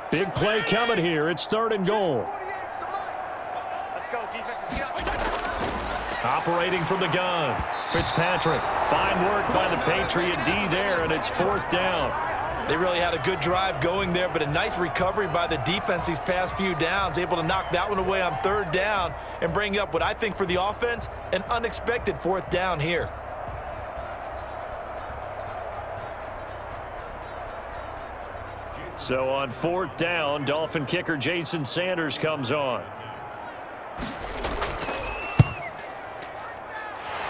Big play coming here. It's 3rd and goal. Let's go, defense. Let's get up. Operating from the gun. Fitzpatrick. Fine work by the Patriot D there, and it's 4th down. They really had a good drive going there, but a nice recovery by the defense these past few downs, able to knock that one away on 3rd down and bring up what I think for the offense, an unexpected 4th down here. So on 4th down, Dolphin kicker Jason Sanders comes on.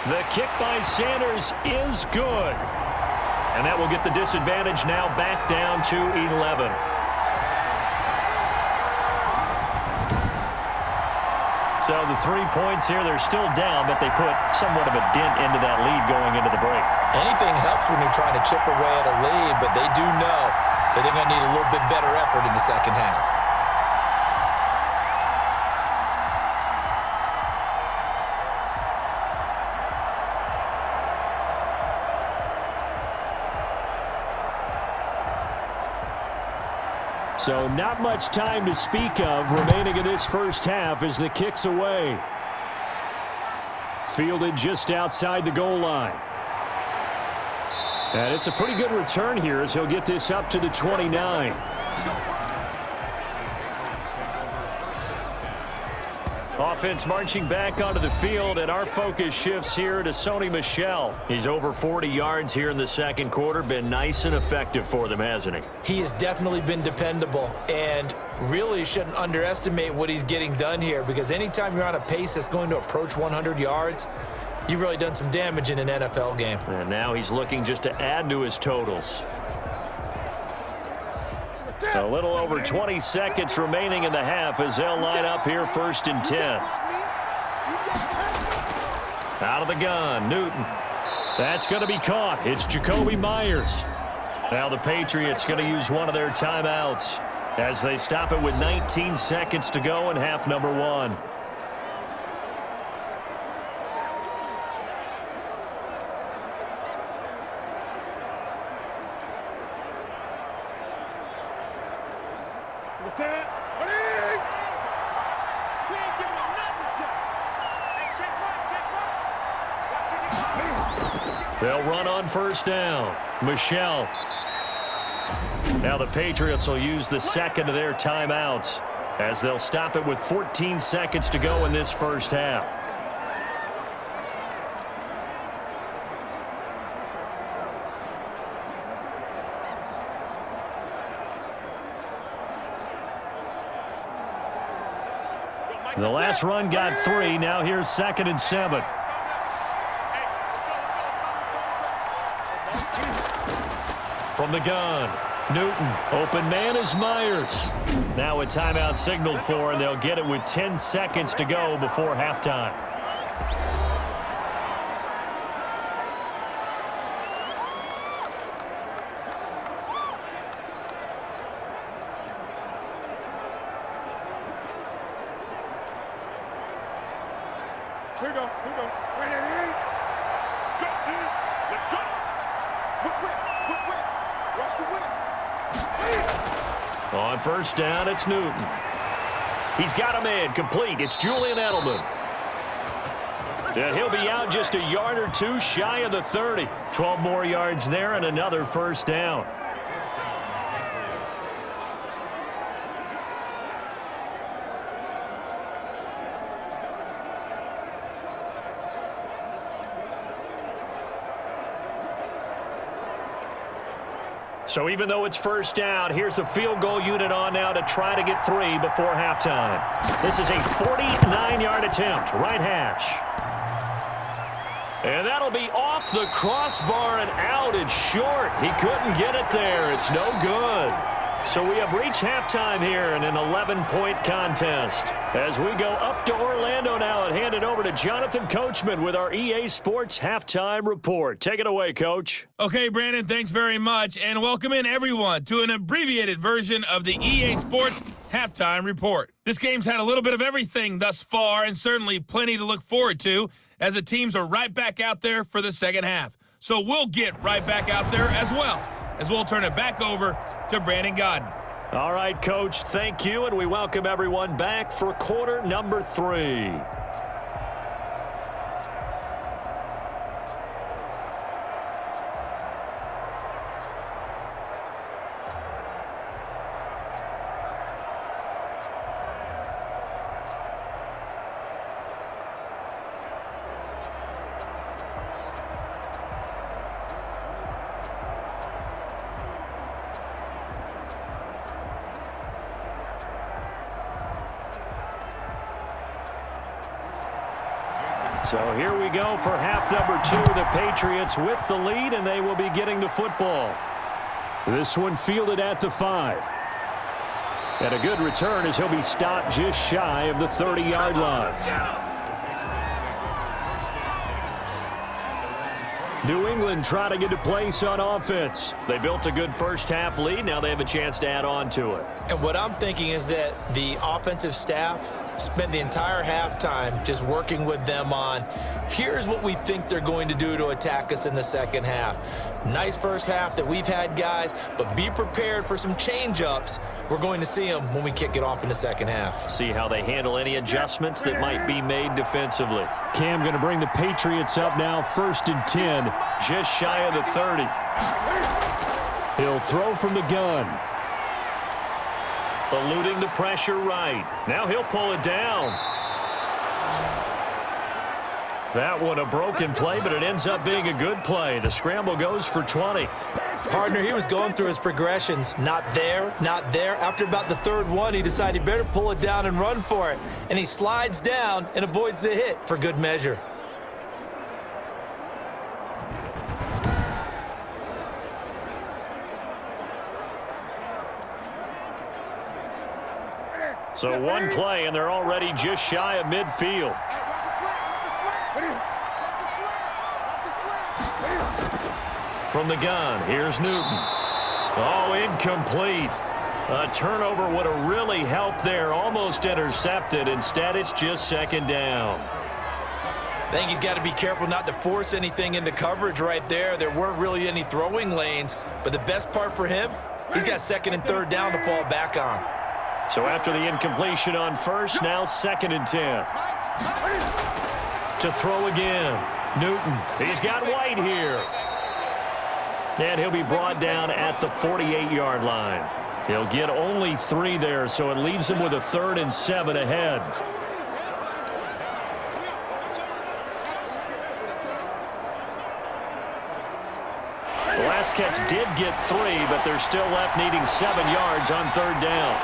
The kick by Sanders is good. And that will get the disadvantage now back down to 11. So the 3 points here, they're still down, but they put somewhat of a dent into that lead going into the break. Anything helps when you're trying to chip away at a lead, but they do know that they're going to need a little bit better effort in the second half. So not much time to speak of remaining in this first half as the kick's away. Fielded just outside the goal line. And it's a pretty good return here as he'll get this up to the 29. Offense marching back onto the field, and our focus shifts here to Sony Michel. He's over 40 yards here in the second quarter. Been nice and effective for them, hasn't he? He has definitely been dependable, and really shouldn't underestimate what he's getting done here, because anytime you're on a pace that's going to approach 100 yards, you've really done some damage in an NFL game. And now he's looking just to add to his totals. A little over 20 seconds remaining in the half as they'll line up here 1st and 10. Out of the gun, Newton. That's going to be caught. It's Jacoby Myers. Now the Patriots going to use one of their timeouts as they stop it with 19 seconds to go in half number 1. They'll run on 1st down. Michel. Now the Patriots will use the second of their timeouts as they'll stop it with 14 seconds to go in this first half. The last run got 3. Now here's 2nd and 7. From the gun, Newton. Open man is Myers. Now a timeout signaled for, and they'll get it with 10 seconds to go before halftime. Here we go. Right there. Let's go, dude. Let's go. Whip. Watch the whip. On 1st down, it's Newton. He's got a man complete. It's Julian Edelman. And he'll be out just a yard or 2 shy of the 30. 12 more yards there and another 1st down. So even though it's 1st down, here's the field goal unit on now to try to get 3 before halftime. This is a 49-yard attempt, right hash. And that'll be off the crossbar and out. It's short. He couldn't get it there. It's no good. So we have reached halftime here in an 11-point contest. As we go up to Orlando now and hand it over to Jonathan Coachman with our EA Sports Halftime Report. Take it away, Coach. Okay, Brandon, thanks very much. And welcome in, everyone, to an abbreviated version of the EA Sports Halftime Report. This game's had a little bit of everything thus far and certainly plenty to look forward to as the teams are right back out there for the second half. So we'll get right back out there as well, as we'll turn it back over to Brandon Godden. All right, Coach, thank you, and we welcome everyone back for quarter number 3. So here we go for half number 2. The Patriots with the lead, and they will be getting the football. This one fielded at the 5. And a good return as he'll be stopped just shy of the 30-yard line. New England trying to get to place on offense. They built a good first-half lead. Now they have a chance to add on to it. And what I'm thinking is that the offensive staff spent the entire halftime just working with them on, here's what we think they're going to do to attack us in the second half. Nice first half that we've had, guys, but be prepared for some change-ups. We're going to see them when we kick it off in the second half. See how they handle any adjustments that might be made defensively. Cam going to bring the Patriots up now, 1st and 10, just shy of the 30. He'll throw from the gun. Eluding the pressure right. Now he'll pull it down. That one a broken play, but it ends up being a good play. The scramble goes for 20. Partner, he was going through his progressions. Not there, not there. After about the 3rd one, he decided he better pull it down and run for it. And he slides down and avoids the hit for good measure. So one play, and they're already just shy of midfield. From the gun, here's Newton. Oh, incomplete. A turnover would have really helped there. Almost intercepted. Instead, it's just 2nd down. I think he's got to be careful not to force anything into coverage right there. There weren't really any throwing lanes. But the best part for him, he's got 2nd and 3rd down to fall back on. So after the incompletion on 1st, now 2nd and 10. To throw again. Newton. He's got White here. And he'll be brought down at the 48-yard line. He'll get only 3 there, so it leaves him with a 3rd and 7 ahead. The last catch did get 3, but they're still left needing 7 yards on 3rd down.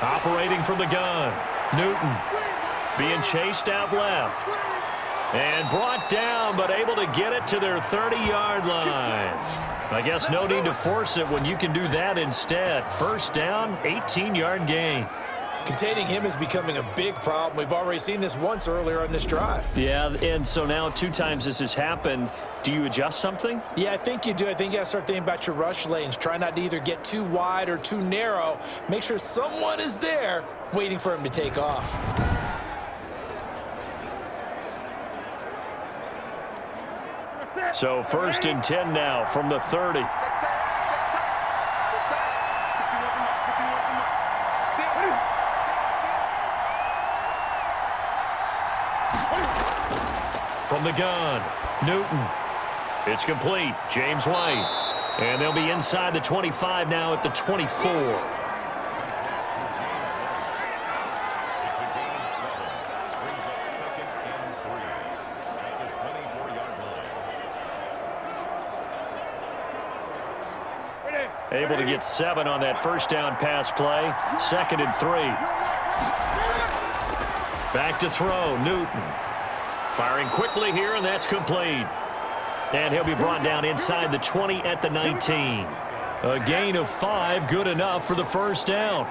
Operating from the gun. Newton being chased out left. And brought down, but able to get it to their 30-yard line. I guess no need to force it when you can do that instead. 1st down, 18-yard gain. Containing him is becoming a big problem. We've already seen this once earlier on this drive. Yeah, and so now 2 times this has happened. Do you adjust something? Yeah, I think you do. I think you got to start thinking about your rush lanes. Try not to either get too wide or too narrow. Make sure someone is there waiting for him to take off. So 1st and 10 now from the 30. From the gun, Newton. It's complete. James White. And they'll be inside the 25 now at the 24. Able to get 7 on that 1st down pass play. 2nd and 3. Back to throw, Newton. Firing quickly here, and that's complete. And he'll be brought down inside the 20 at the 19. A gain of 5, good enough for the first down.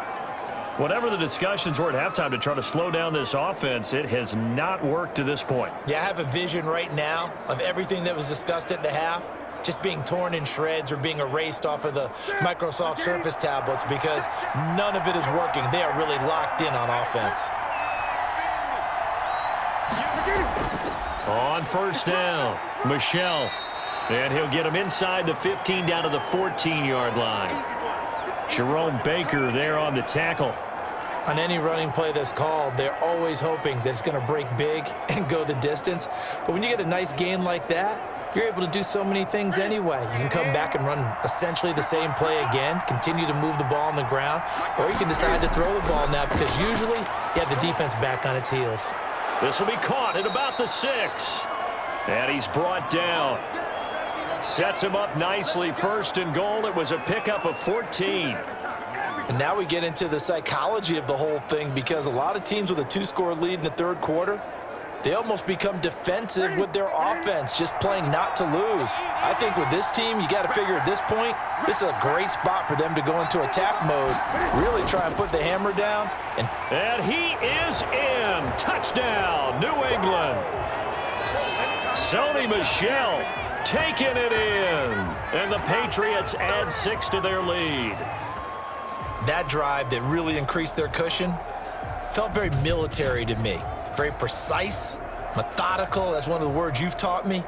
Whatever the discussions were at halftime to try to slow down this offense, it has not worked to this point. Yeah, I have a vision right now of everything that was discussed at the half just being torn in shreds or being erased off of the Microsoft Surface tablets because none of it is working. They are really locked in on offense. On first down, Michel. And he'll get him inside the 15 down to the 14-yard line. Jerome Baker there on the tackle. On any running play that's called, they're always hoping that it's going to break big and go the distance. But when you get a nice gain like that, you're able to do so many things anyway. You can come back and run essentially the same play again, continue to move the ball on the ground, or you can decide to throw the ball now because usually you have the defense back on its heels. This will be caught at about the 6. And he's brought down. Sets him up nicely. First and goal. It was a pickup of 14. And now we get into the psychology of the whole thing because a lot of teams with a 2-score lead in the third quarter, they almost become defensive with their offense, just playing not to lose. I think with this team, you got to figure at this point, this is a great spot for them to go into attack mode, really try and put the hammer down. And he is in. Touchdown, New England. Sony Michel taking it in. And the Patriots add 6 to their lead. That drive that really increased their cushion felt very military to me. Very precise, methodical. That's one of the words you've taught me.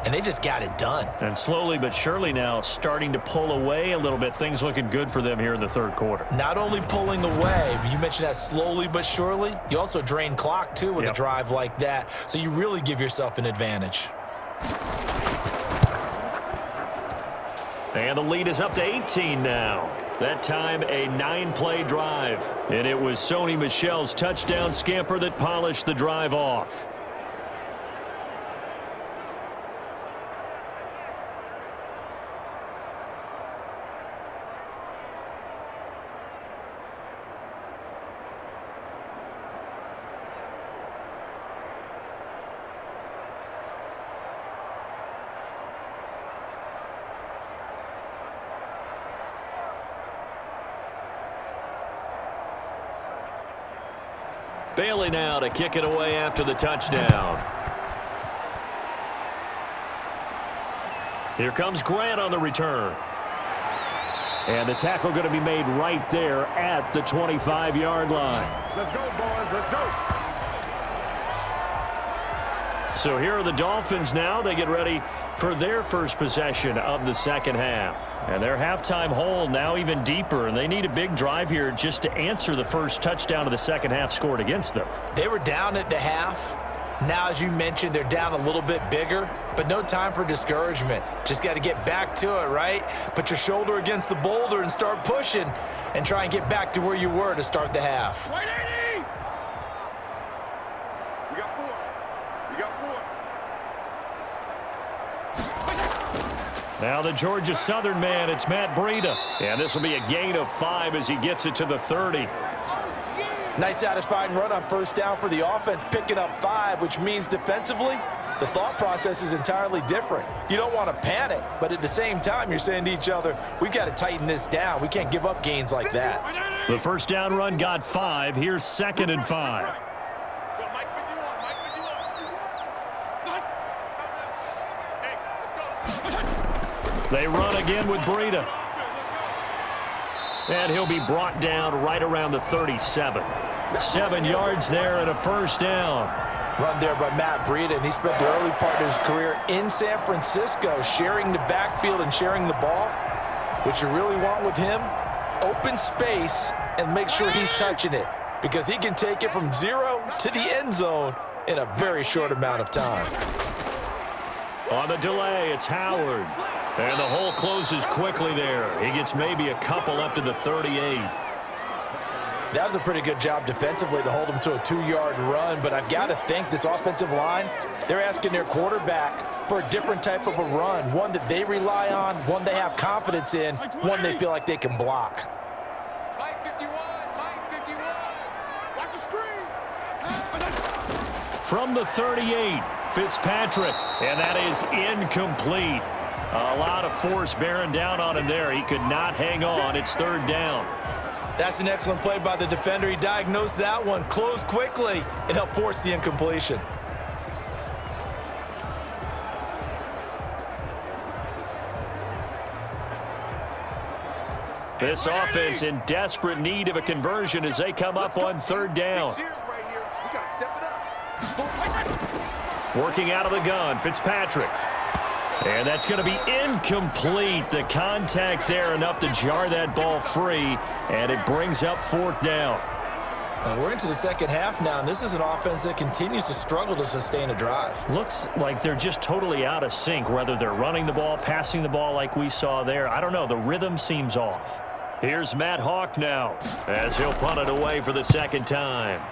And they just got it done. And slowly but surely now starting to pull away a little bit. Things looking good for them here in the third quarter. Not only pulling away, but you mentioned that slowly but surely. You also drain clock, too, with a drive like that. So you really give yourself an advantage. And the lead is up to 18 now. That time a 9-play drive. And it was Sony Michel's touchdown scamper that polished the drive off. Bailey now to kick it away after the touchdown. Here comes Grant on the return. And the tackle going to be made right there at the 25-yard line. Let's go, boys. Let's go. So here are the Dolphins now. They get ready for their first possession of the second half. And their halftime hole now even deeper, and they need a big drive here just to answer the first touchdown of the second half scored against them. They were down at the half. Now, as you mentioned, they're down a little bit bigger, but no time for discouragement. Just got to get back to it, right? Put your shoulder against the boulder and start pushing and try and get back to where you were to start the half. White 80! We got 4. We got 4. Now the Georgia Southern man, it's Matt Breida. And this will be a gain of 5 as he gets it to the 30. Nice satisfying run on first down for the offense, picking up 5, which means defensively, the thought process is entirely different. You don't want to panic, but at the same time, you're saying to each other, we've got to tighten this down. We can't give up gains like that. The first down run got 5. Here's 2nd and 5. They run again with Breida. And he'll be brought down right around the 37. 7 yards there and a first down. Run there by Matt Breida, and he spent the early part of his career in San Francisco sharing the backfield and sharing the ball. What you really want with him, open space and make sure he's touching it because he can take it from 0 to the end zone in a very short amount of time. On the delay, it's Howard. And the hole closes quickly there. He gets maybe a couple up to the 38. That was a pretty good job defensively to hold him to a 2-yard run, but I've got to think this offensive line, they're asking their quarterback for a different type of a run, one that they rely on, one they have confidence in, one they feel like they can block. Mike 51, Mike 51. Watch the screen. from the 38. Fitzpatrick, and that is incomplete. A lot of force bearing down on him there. He could not hang on. It's third down. That's an excellent play by the defender. He diagnosed that one, closed quickly, and helped force the incompletion. This offense in desperate need of a conversion as they come up on third down. Working out of the gun, Fitzpatrick. And that's going to be incomplete. The contact there enough to jar that ball free, and it brings up fourth down. We're into the second half now, and this is an offense that continues to struggle to sustain a drive. Looks like they're just totally out of sync, whether they're running the ball, passing the ball like we saw there. I don't know. The rhythm seems off. Here's Matt Hawk now as he'll punt it away for the second time.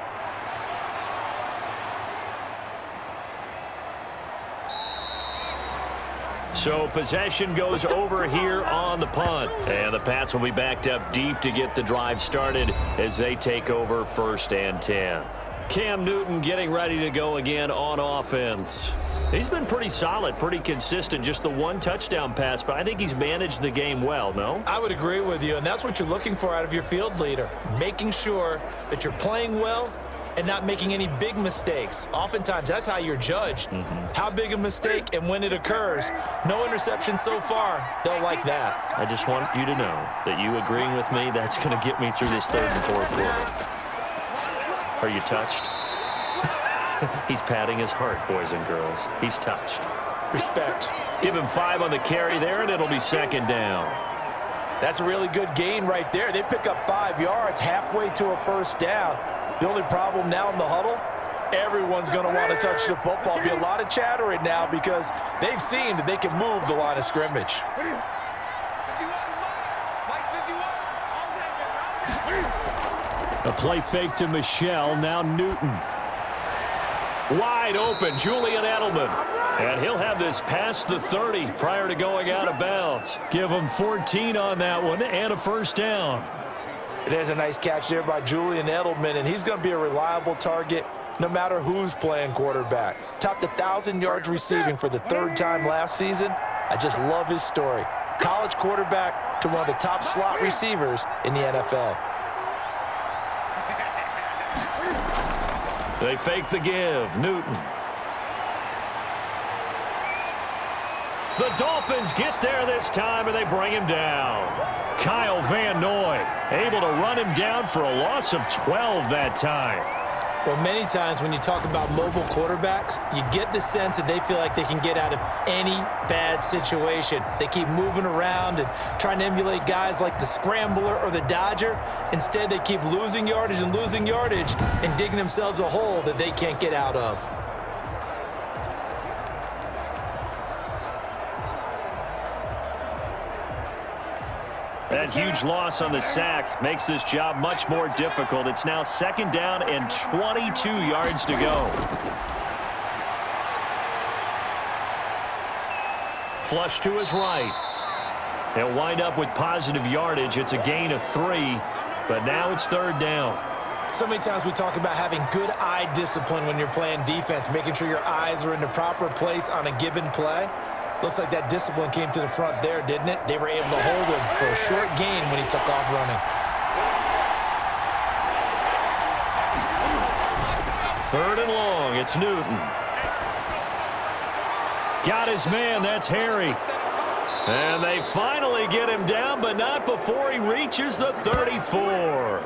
So possession goes over here on the punt. And the Pats will be backed up deep to get the drive started as they take over 1st and 10. Cam Newton getting ready to go again on offense. He's been pretty solid, pretty consistent, just the one touchdown pass, but I think he's managed the game well, no? I would agree with you, and that's what you're looking for out of your field leader, making sure that you're playing well and not making any big mistakes. Oftentimes, that's how you're judged. How big a mistake and when it occurs. No interception so far. They'll like that. I just want you to know that you agreeing with me, that's going to get me through this third and fourth quarter. Are you touched? He's patting his heart, boys and girls. He's touched. Respect. Give him 5 on the carry there, and it'll be second down. That's a really good gain right there. They pick up 5 yards halfway to a first down. The only problem now in the huddle, everyone's going to want to touch the football. There'll be a lot of chatter right now because they've seen that they can move the line of scrimmage. A play fake to Michelle, now Newton. Wide open, Julian Edelman. And he'll have this past the 30 prior to going out of bounds. Give him 14 on that one and a first down. There's a nice catch there by Julian Edelman, and he's going to be a reliable target no matter who's playing quarterback. Topped 1,000 yards receiving for the 3rd time last season. I just love his story. College quarterback to one of the top slot receivers in the NFL. They fake the give. Newton. The Dolphins get there this time, and they bring him down. Kyle Van Noy able to run him down for a loss of 12 that time. Well, many times when you talk about mobile quarterbacks, you get the sense that they feel like they can get out of any bad situation. They keep moving around and trying to emulate guys like the Scrambler or the Dodger. Instead, they keep losing yardage and digging themselves a hole that they can't get out of. That huge loss on the sack makes this job much more difficult. It's now second down and 22 yards to go. Flush to his right. He'll wind up with positive yardage. It's a gain of 3, but now it's third down. So many times we talk about having good eye discipline when you're playing defense, making sure your eyes are in the proper place on a given play. Looks like that discipline came to the front there, didn't it? They were able to hold him for a short gain when he took off running. Third and long, it's Newton. Got his man, that's Harry. And they finally get him down, but not before he reaches the 34.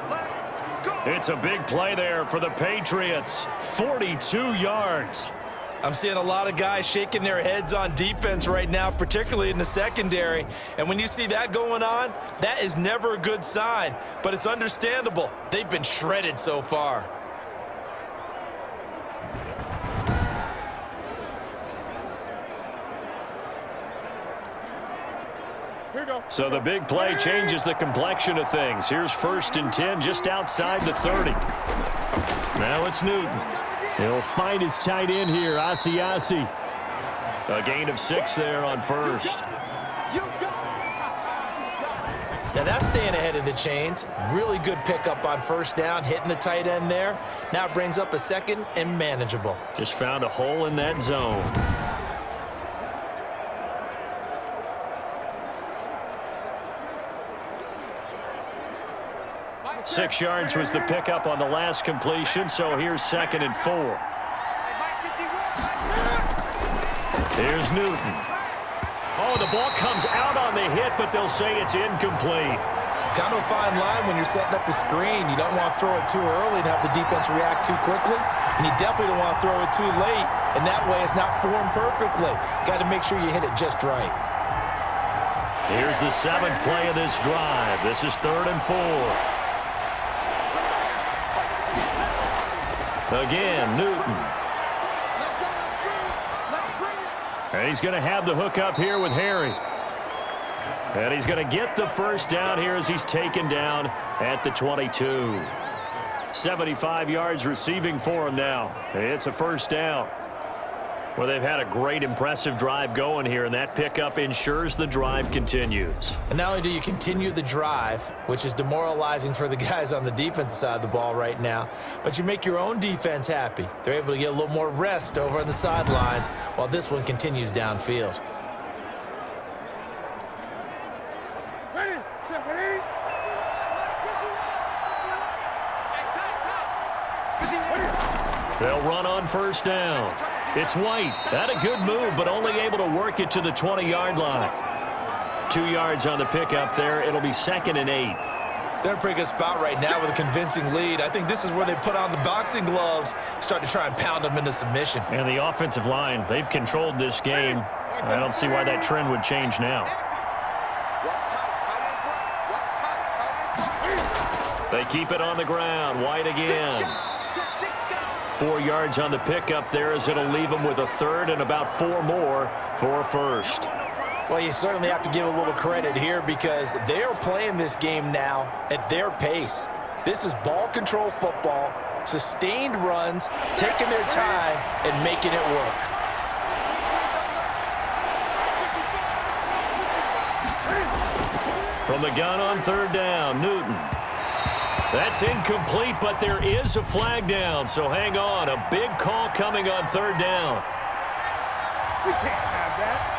It's a big play there for the Patriots. 42 yards. I'm seeing a lot of guys shaking their heads on defense right now, particularly in the secondary. And when you see that going on, that is never a good sign. But it's understandable. They've been shredded so far. So the big play changes the complexion of things. Here's 1st and 10 just outside the 30. Now it's Newton. He'll find his tight end here, Asiasi. A gain of 6 there on first. Now Yeah, that's staying ahead of the chains. Really good pickup on first down, hitting the tight end there. Now it brings up a second and manageable. Just found a hole in that zone. 6 yards was the pickup on the last completion, so here's 2nd and 4. Here's Newton. Oh, the ball comes out on the hit, but they'll say it's incomplete. Kind of a fine line when you're setting up a screen. You don't want to throw it too early and have the defense react too quickly, and you definitely don't want to throw it too late, and that way it's not formed perfectly. Got to make sure you hit it just right. Here's the 7th play of this drive. This is 3rd and 4. Again, Newton. And he's going to have the hook up here with Harry. And he's going to get the first down here as he's taken down at the 22. 75 yards receiving for him now. It's a first down. Well, they've had a great, impressive drive going here, and that pickup ensures the drive continues. And not only do you continue the drive, which is demoralizing for the guys on the defensive side of the ball right now, but you make your own defense happy. They're able to get a little more rest over on the sidelines while this one continues downfield. They'll run on first down. It's White. Had a good move, but only able to work it to the 20-yard line. 2 yards on the pickup there. It'll be 2nd and 8. They're in a pretty good spot right now with a convincing lead. I think this is where they put on the boxing gloves, start to try and pound them into submission. And the offensive line, they've controlled this game. I don't see why that trend would change now. They keep it on the ground. White again. 4 yards on the pickup there as it'll leave them with a 3rd and about 4 more for a first. Well, you certainly have to give a little credit here because they are playing this game now at their pace. This is ball control football, sustained runs, taking their time and making it work. From the gun on 3rd down, Newton. That's incomplete, but there is a flag down, so hang on. A big call coming on 3rd down. We can't have that.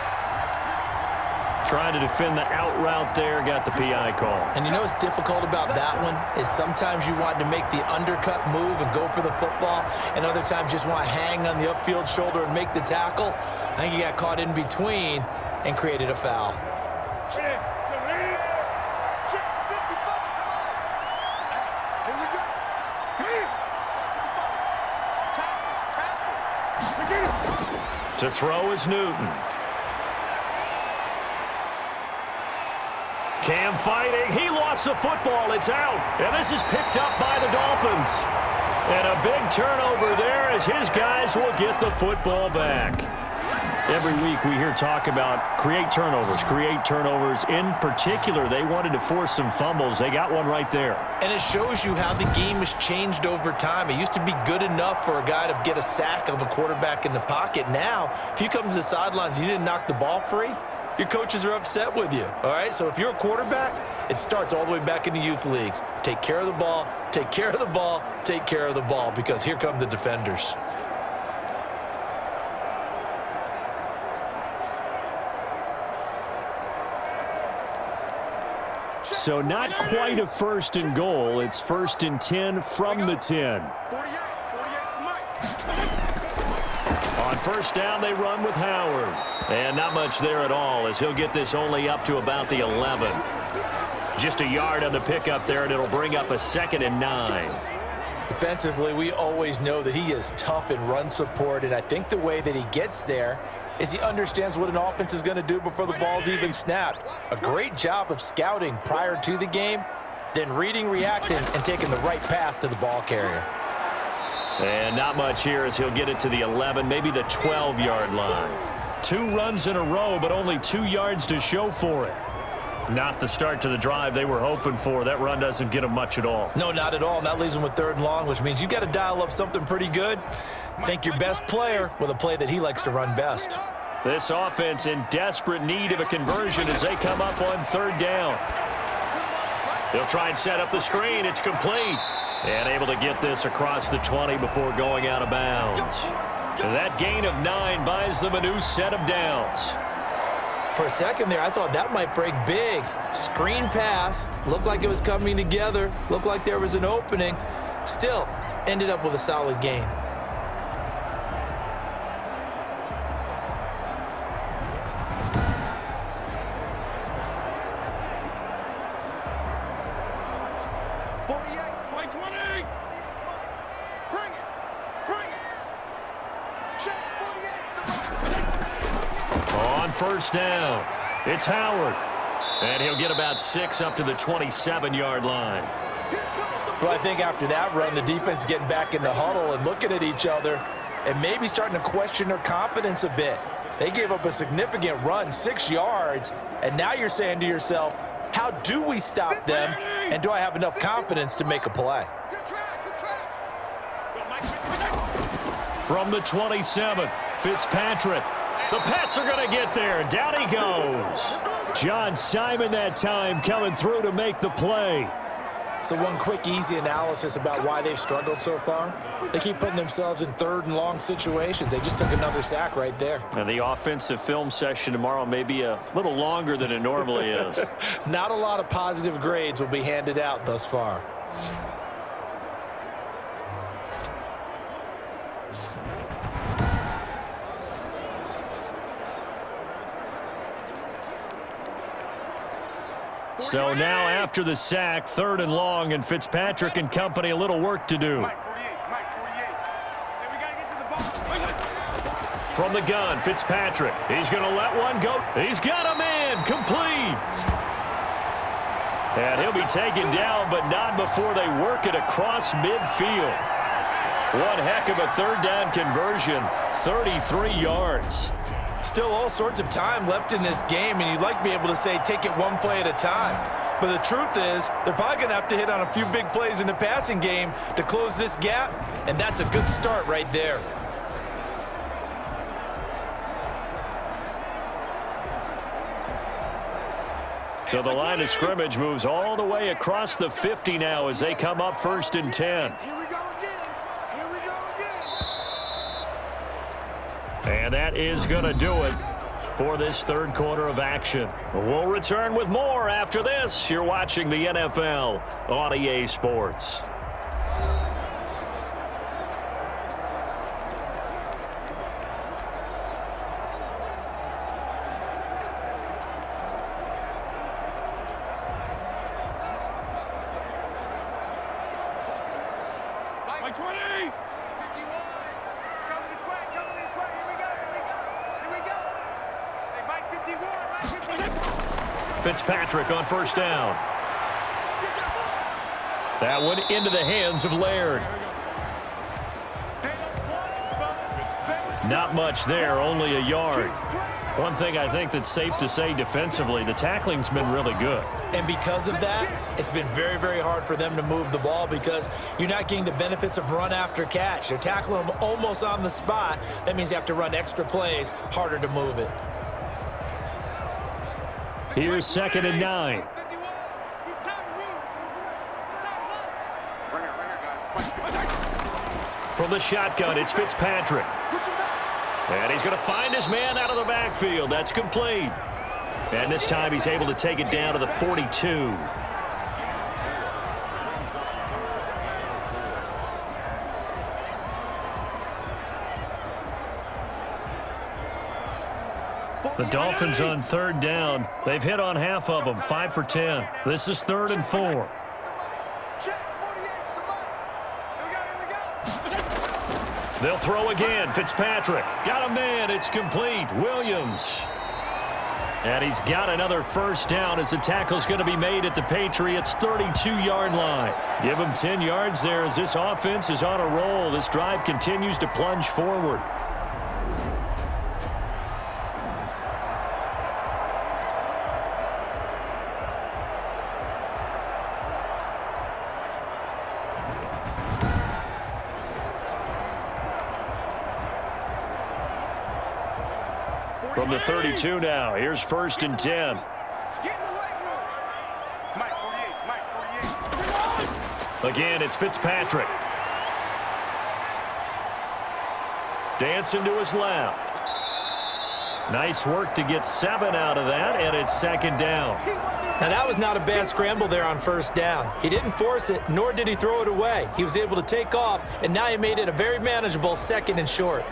Trying to defend the out route there, got the PI call. And you know what's difficult about that one is sometimes you want to make the undercut move and go for the football, and other times you just want to hang on the upfield shoulder and make the tackle. I think he got caught in between and created a foul. To throw is Newton. Cam fighting. He lost the football. It's out. And this is picked up by the Dolphins. And a big turnover there as his guys will get the football back. Every week we hear talk about create turnovers. In particular, they wanted to force some fumbles. They got one right there. And it shows you how the game has changed over time. It used to be good enough for a guy to get a sack of a quarterback in the pocket. Now, if you come to the sidelines and you didn't knock the ball free, your coaches are upset with you. All right, so if you're a quarterback, it starts all the way back in the youth leagues. Take care of the ball, take care of the ball, take care of the ball, because here come the defenders. So not quite a 1st and goal. It's 1st and 10 from the 10. On 1st down, they run with Howard. And not much there at all as he'll get this only up to about the 11. Just a yard on the pickup there, and it'll bring up a 2nd and 9. Defensively, we always know that he is tough in run support, and I think the way that he gets there is he understands what an offense is going to do before the ball's even snapped. A great job of scouting prior to the game, then reading, reacting, and taking the right path to the ball carrier. And not much here as he'll get it to the 11, maybe the 12-yard line. 2 runs in a row, but only 2 yards to show for it. Not the start to the drive they were hoping for. That run doesn't get them much at all. No, not at all. And that leaves them with 3rd and long, which means you got to dial up something pretty good. Think your best player with a play that he likes to run best. This offense in desperate need of a conversion as they come up on 3rd down. They'll try and set up the screen. It's complete. And able to get this across the 20 before going out of bounds. That gain of 9 buys them a new set of downs. For a second there, I thought that might break big. Screen pass. Looked like it was coming together. Looked like there was an opening. Still, ended up with a solid gain. First down. It's Howard. And he'll get about 6 up to the 27-yard line. Well, I think after that run, the defense is getting back in the huddle and looking at each other and maybe starting to question their confidence a bit. They gave up a significant run, 6 yards, and now you're saying to yourself, how do we stop them, and do I have enough confidence to make a play? From the 27, Fitzpatrick. The Pats are going to get there. Down he goes. John Simon that time coming through to make the play. So one quick, easy analysis about why they've struggled so far. They keep putting themselves in third and long situations. They just took another sack right there. And the offensive film session tomorrow may be a little longer than it normally is. Not a lot of positive grades will be handed out thus far. So now after the sack, 3rd and long, and Fitzpatrick and company a little work to do. From the gun, Fitzpatrick. He's going to let one go. He's got a man. Complete. And he'll be taken down, but not before they work it across midfield. One heck of a 3rd down conversion, 33 yards. Still all sorts of time left in this game, and you'd like to be able to say take it one play at a time. But the truth is, they're probably going to have to hit on a few big plays in the passing game to close this gap, and that's a good start right there. So the line of scrimmage moves all the way across the 50 now as they come up 1st and 10. And that is going to do it for this 3rd quarter of action. We'll return with more after this. You're watching the NFL on EA Sports. Fitzpatrick on 1st down. That one into the hands of Laird. Not much there, only a yard. One thing I think that's safe to say defensively, the tackling's been really good. And because of that, it's been very, very hard for them to move the ball because you're not getting the benefits of run after catch. They're tackling them almost on the spot. That means you have to run extra plays, harder to move it. Here's 2nd and 9. From the shotgun, it's Fitzpatrick. And he's going to find his man out of the backfield. That's complete. And this time he's able to take it down to the 42. The Dolphins on 3rd down. They've hit on half of them, 5 for 10. This is 3rd and 4. They'll throw again. Fitzpatrick. Got a man. It's complete. Williams. And he's got another 1st down as the tackle's going to be made at the Patriots' 32-yard line. Give him 10 yards there as this offense is on a roll. This drive continues to plunge forward. From the 32 now, here's 1st and 10. Get in the weight room. Mike 48, Mike 48. Again, it's Fitzpatrick. Dancing to his left. Nice work to get 7 out of that, and it's second down. Now, that was not a bad scramble there on first down. He didn't force it, nor did he throw it away. He was able to take off, and now he made it a very manageable second and short.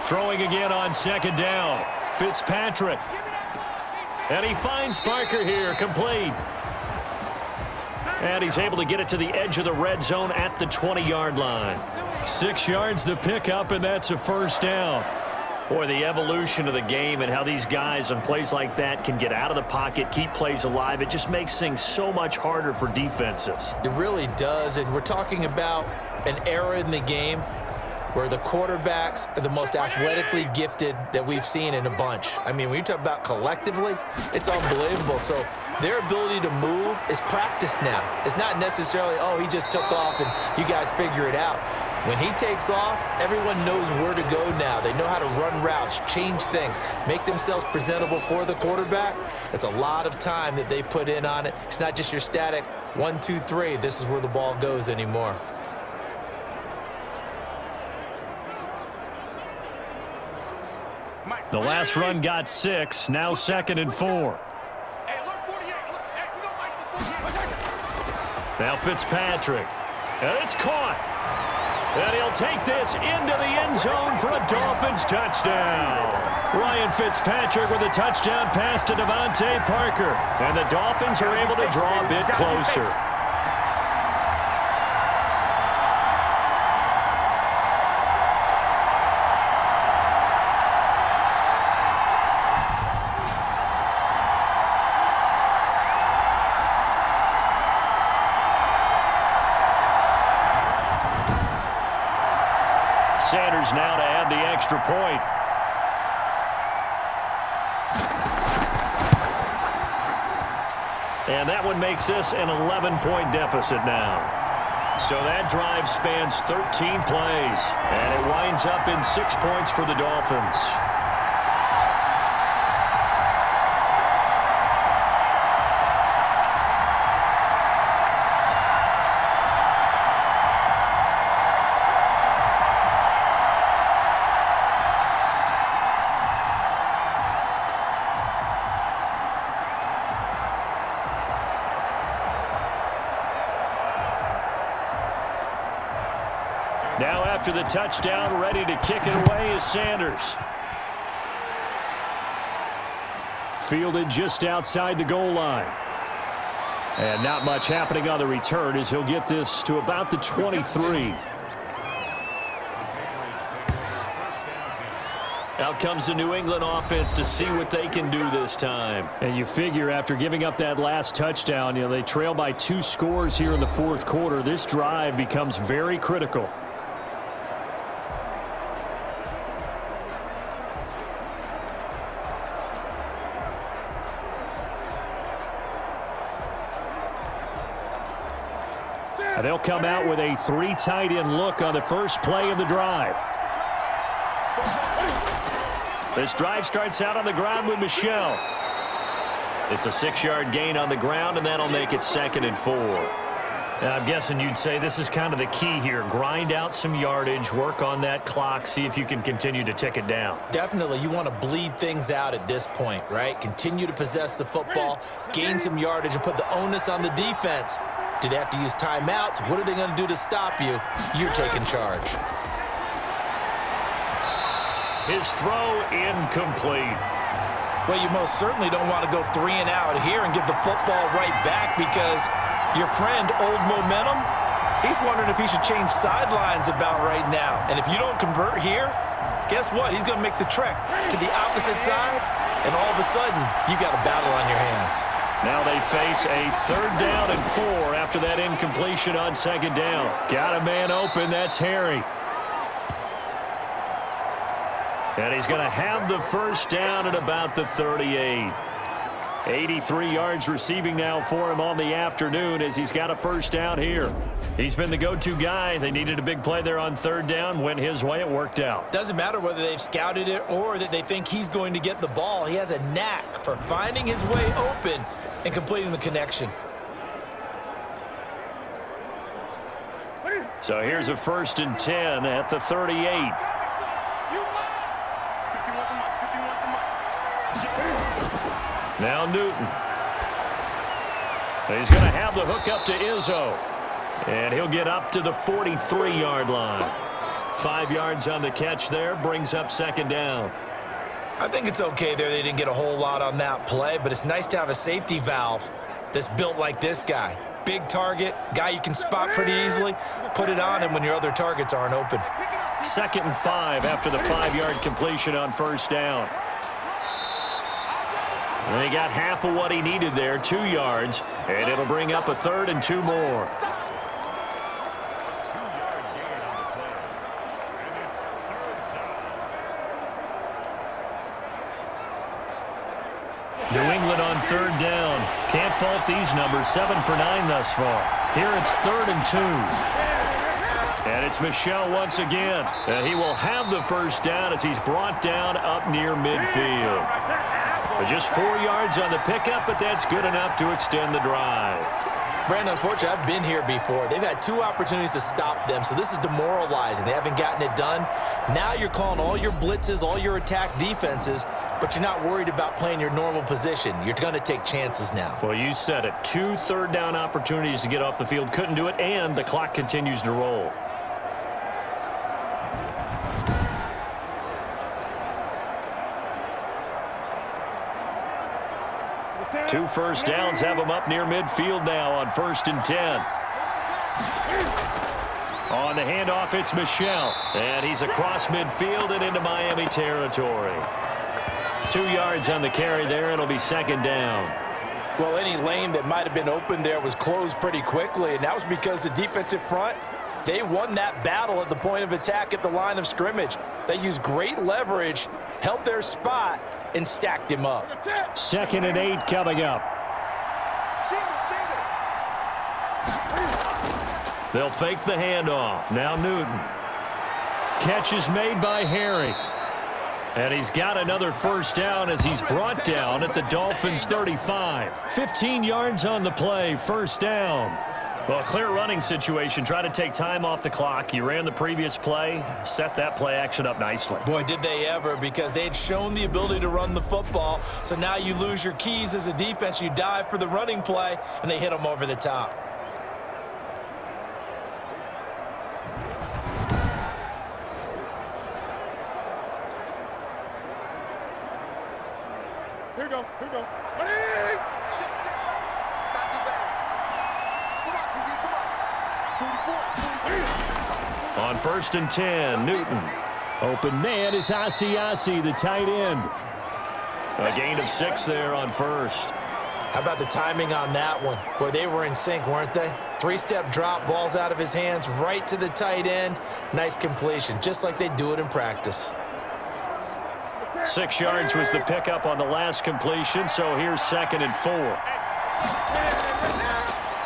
Throwing again on second down. Fitzpatrick. And he finds Parker here, complete. And he's able to get it to the edge of the red zone at the 20-yard line. 6 yards the pickup, and that's a first down. Boy, the evolution of the game and how these guys on plays like that can get out of the pocket, keep plays alive, it just makes things so much harder for defenses. It really does, and we're talking about an era in the game where the quarterbacks are the most athletically gifted that we've seen in a bunch. I mean, when you talk about collectively, it's unbelievable. So their ability to move is practiced now. It's not necessarily, oh, he just took off and you guys figure it out. When he takes off, everyone knows where to go now. They know how to run routes, change things, make themselves presentable for the quarterback. It's a lot of time that they put in on it. It's not just your static 1, 2, 3, this is where the ball goes anymore. The last run got 6, now second and 4. Now Fitzpatrick, and it's caught. And he'll take this into the end zone for a Dolphins touchdown. Ryan Fitzpatrick with a touchdown pass to Devontae Parker. And the Dolphins are able to draw a bit closer. Sanders now to add the extra point. And that one makes this an 11-point deficit now. So that drive spans 13 plays, and it winds up in 6 points for the Dolphins. Now after the touchdown, ready to kick it away is Sanders. Fielded just outside the goal line. And not much happening on the return as he'll get this to about the 23. Out comes the New England offense to see what they can do this time. And you figure after giving up that last touchdown, they trail by 2 scores here in the fourth quarter. This drive becomes very critical. They'll come out with a 3 tight end look on the first play of the drive. This drive starts out on the ground with Michel. It's a 6-yard gain on the ground, and that'll make it second and 4. Now, I'm guessing you'd say this is kind of the key here. Grind out some yardage, work on that clock, see if you can continue to tick it down. Definitely, you want to bleed things out at this point, right? Continue to possess the football, gain some yardage, and put the onus on the defense. Do they have to use timeouts? What are they going to do to stop you? You're taking charge. His throw incomplete. Well, you most certainly don't want to go 3 and out here and give the football right back because your friend, Old Momentum, he's wondering if he should change sidelines about right now. And if you don't convert here, guess what? He's going to make the trek to the opposite side, and all of a sudden, you got a battle on your hands. Now they face a 3rd down and 4 after that incompletion on 2nd down. Got a man open. That's Harry. And he's going to have the first down at about the 38. 83 yards receiving now for him on the afternoon as he's got a first down here. He's been the go-to guy. They needed a big play there on third down. Went his way. It worked out. Doesn't matter whether they've scouted it or that they think he's going to get the ball. He has a knack for finding his way open and completing the connection. So here's a 1st and 10 at the 38. Now Newton. He's going to have the hook up to Izzo. And he'll get up to the 43-yard line. 5 yards on the catch there. Brings up 2nd down. I think it's okay there. They didn't get a whole lot on that play, but it's nice to have a safety valve that's built like this guy. Big target, guy you can spot pretty easily. Put it on him when your other targets aren't open. 2nd and 5 after the 5-yard completion on 1st down. And he got half of what he needed there, 2 yards, and it'll bring up a 3rd and 2 more. New England on 3rd down. Can't fault these numbers. 7 for 9 thus far. Here it's 3rd and 2. And it's Michel once again. And he will have the first down as he's brought down up near midfield. But just 4 yards on the pickup, but that's good enough to extend the drive. Brandon, unfortunately, I've been here before. They've had 2 opportunities to stop them, so this is demoralizing. They haven't gotten it done. Now you're calling all your blitzes, all your attack defenses, but you're not worried about playing your normal position. You're going to take chances now. Well, you said it. 2 third down opportunities to get off the field. Couldn't do it, and the clock continues to roll. Two first downs have him up near midfield now on 1st and 10. On the handoff, it's Michel. And he's across midfield and into Miami territory. 2 yards on the carry there. It'll be 2nd down. Well, any lane that might have been open there was closed pretty quickly, and that was because the defensive front, they won that battle at the point of attack at the line of scrimmage. They used great leverage, held their spot, and stacked him up. 2nd and 8 coming up. They'll fake the handoff. Now Newton. Catch is made by Harry. And he's got another first down as he's brought down at the Dolphins' 35. 15 yards on the play, 1st down. Well, clear running situation. Try to take time off the clock. You ran the previous play, set that play action up nicely. Boy, did they ever, because they had shown the ability to run the football. So now you lose your keys as a defense. You dive for the running play, and they hit them over the top. Here we go. Here we go. On 1st and 10, Newton. Open man is Asiasi, the tight end. A gain of 6 there on 1st. How about the timing on that one? Boy, they were in sync, weren't they? 3-step drop, balls out of his hands, right to the tight end. Nice completion, just like they do it in practice. 6 yards was the pickup on the last completion, so here's 2nd and 4.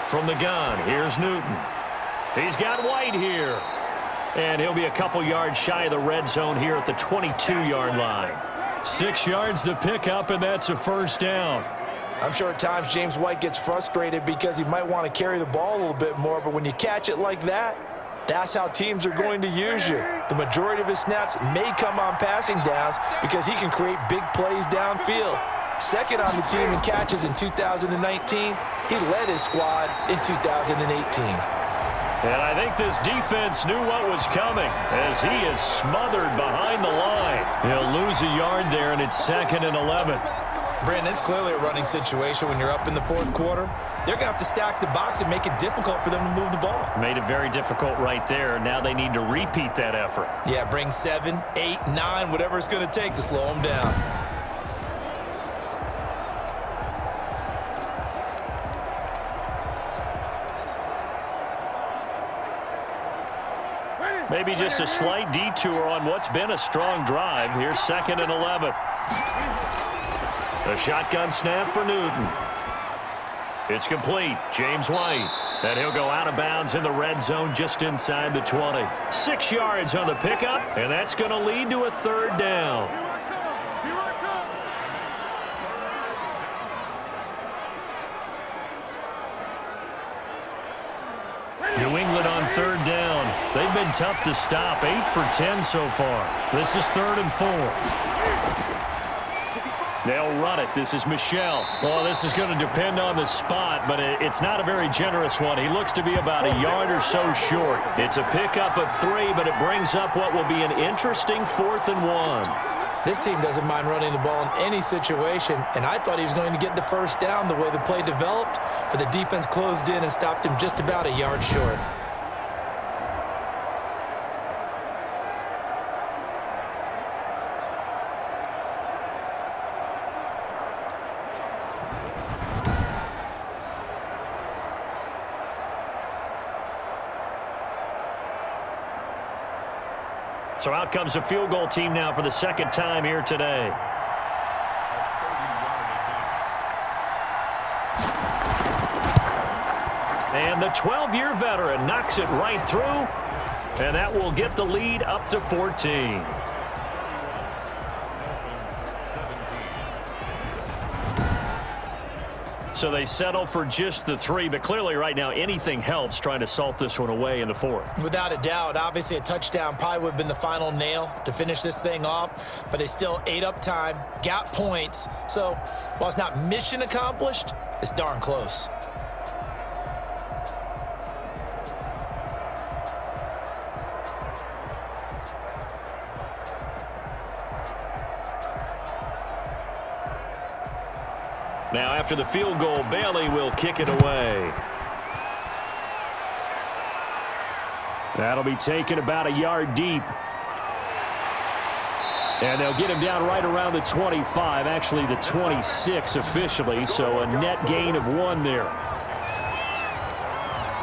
From the gun, here's Newton. He's got White here. And he'll be a couple yards shy of the red zone here at the 22-yard line. 6 yards the pickup, and that's a first down. I'm sure at times James White gets frustrated because he might want to carry the ball a little bit more, but when you catch it like that, that's how teams are going to use you. The majority of his snaps may come on passing downs because he can create big plays downfield. 2nd on the team in catches in 2019. He led his squad in 2018. And I think this defense knew what was coming as he is smothered behind the line. He'll lose a yard there, and it's 2nd and 11. Brandon, it's clearly a running situation when you're up in the 4th quarter. They're going to have to stack the box and make it difficult for them to move the ball. Made it very difficult right there. Now they need to repeat that effort. Yeah, bring 7, 8, 9, whatever it's going to take to slow them down. Maybe just a slight detour on what's been a strong drive. Here's 2nd and 11. A shotgun snap for Newton. It's complete. James White. And he'll go out of bounds in the red zone just inside the 20. 6 yards on the pickup, and that's going to lead to a third down. New England on third down. They've been tough to stop. 8 for 10 so far. This is 3rd and 4. They'll run it. This is Michel. Well, this is going to depend on the spot, but it's not a very generous one. He looks to be about a yard or so short. It's a pickup of 3, but it brings up what will be an interesting 4th and 1. This team doesn't mind running the ball in any situation, and I thought he was going to get the first down the way the play developed, but the defense closed in and stopped him just about a yard short. So out comes a field goal team now for the second time here today. And the 12-year veteran knocks it right through, and that will get the lead up to 14. So they settle for just the 3, but clearly right now anything helps trying to salt this one away in the 4th. Without a doubt, obviously a touchdown probably would have been the final nail to finish this thing off, but they still ate up time, got points. So while it's not mission accomplished, it's darn close. Now, after the field goal, Bailey will kick it away. That'll be taken about a yard deep. And they'll get him down right around the 25, actually the 26 officially, so a net gain of 1 there.